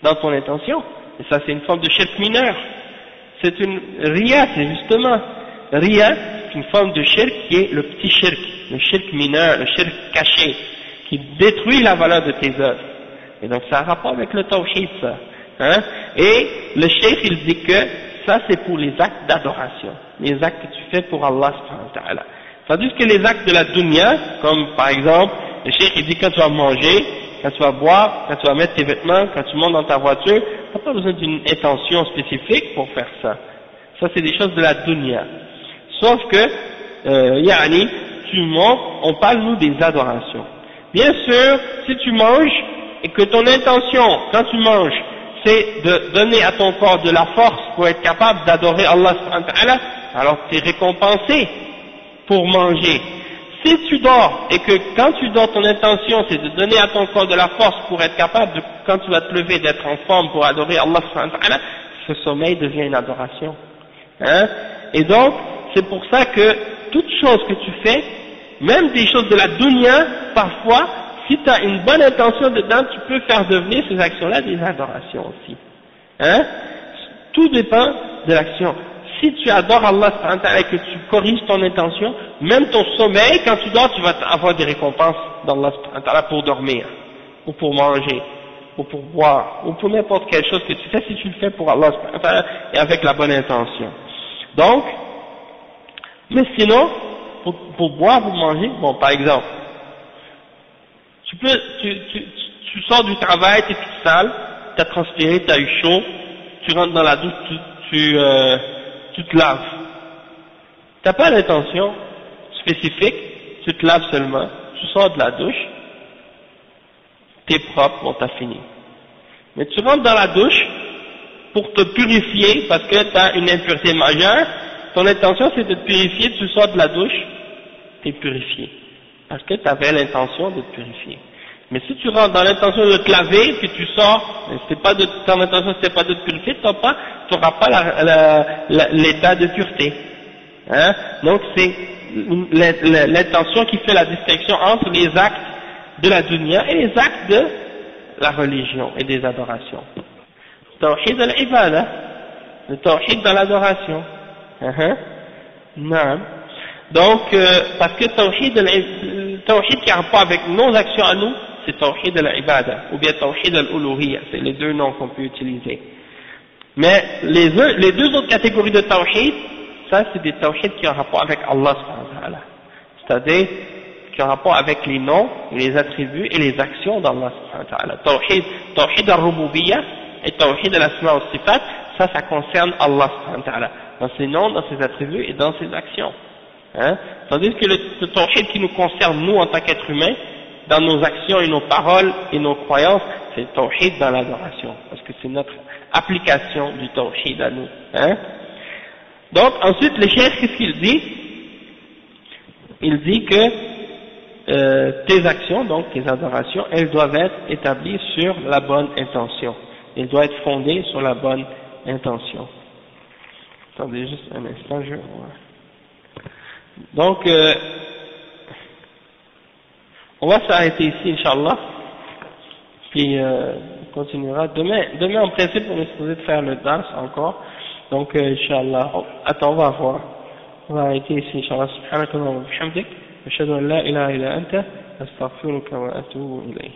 S1: dans ton intention. Et ça c'est une forme de shirk mineur. C'est une riya, c'est justement. Riya, c'est une forme de shirk qui est le petit shirk, le shirk mineur, le shirk caché, qui détruit la valeur de tes œuvres. Et donc ça a rapport avec le tawhid, ça. Hein? Et le cheikh il dit que ça c'est pour les actes d'adoration, les actes que tu fais pour Allah subhanahu wa ta'ala. Tandis que les actes de la dunya, comme par exemple, le cheikh il dit quand tu vas manger, quand tu vas boire, quand tu vas mettre tes vêtements, quand tu montes dans ta voiture, tu n'as pas besoin d'une intention spécifique pour faire ça. Ça c'est des choses de la dunya. Sauf que, yani, tu montes, on parle nous des adorations. Bien sûr, si tu manges et que ton intention, quand tu manges, c'est de donner à ton corps de la force pour être capable d'adorer Allah subhanahu wa ta'ala, alors tu es récompensé pour manger. Si tu dors et que quand tu dors ton intention c'est de donner à ton corps de la force pour être capable de, quand tu vas te lever, d'être en forme pour adorer Allah subhanahu wa ta'ala, ce sommeil devient une adoration. Hein? Et donc, c'est pour ça que toute chose que tu fais, même des choses de la dunya, parfois, si tu as une bonne intention dedans, tu peux faire devenir ces actions-là des adorations aussi. Hein? Tout dépend de l'action. Si tu adores Allah subhanahu wa ta'ala et que tu corriges ton intention, même ton sommeil, quand tu dors, tu vas avoir des récompenses d'Allah subhanahu wa ta'ala pour dormir, ou pour manger, ou pour boire, ou pour n'importe quelle chose que tu fais, si tu le fais pour Allah subhanahu wa ta'ala et avec la bonne intention. Donc, mais sinon, pour boire, pour manger, bon, par exemple, tu sors du travail, tu es toute sale, tu as transpiré, tu as eu chaud, tu rentres dans la douche, tu te laves. Tu n'as pas l'intention spécifique, tu te laves seulement, tu sors de la douche, tu es propre, bon, tu as fini. Mais tu rentres dans la douche pour te purifier parce que tu as une impureté majeure, ton intention c'est de te purifier, tu sors de la douche, tu es purifié. Parce que tu avais l'intention de te purifier. Mais si tu rentres dans l'intention de te laver, puis tu sors, ton intention c'était pas de te purifier, tu n'auras pas l'état de pureté. Hein? Donc c'est l'intention qui fait la distinction entre les actes de la dunya et les actes de la religion et des adorations. Tawhid al-ibada, le tawhid dans l'adoration. Non. Donc, parce que tawhid qui a rapport avec nos actions à nous, c'est tawhid al-ibada, ou bien tawhid al-uluhiyya, c'est les deux noms qu'on peut utiliser. Mais les deux autres catégories de tawhid, ça c'est des tawhid qui ont rapport avec Allah subhanahu wa ta'ala. C'est-à-dire, qui ont rapport avec les noms, les attributs et les actions d'Allah subhanahu wa ta'ala. Tawhid al-rububiyya et tawhid al-asma wa sifat, ça concerne Allah subhanahu wa ta'ala, dans ses noms, dans ses attributs et dans ses actions. Hein? Tandis que le tawhid qui nous concerne nous en tant qu'êtres humains, dans nos actions et nos paroles et nos croyances, c'est le tawhid dans l'adoration, parce que c'est notre application du tawhid à nous. Hein? Donc ensuite le cheikh, qu'est-ce qu'il dit? Il dit que tes actions, donc tes adorations, elles doivent être établies sur la bonne intention. Elles doivent être fondées sur la bonne intention. Attendez juste un instant, Donc, on va s'arrêter ici, Inch'Allah, puis on continuera. Demain, en principe, on est supposé de faire le dars encore, donc, Inch'Allah, attends, on va voir. On va arrêter ici, Inch'Allah, subhanakallah wa bihamdik, ashhadu an la ilaha illa anta, astaghfiruka wa atubu ilayk.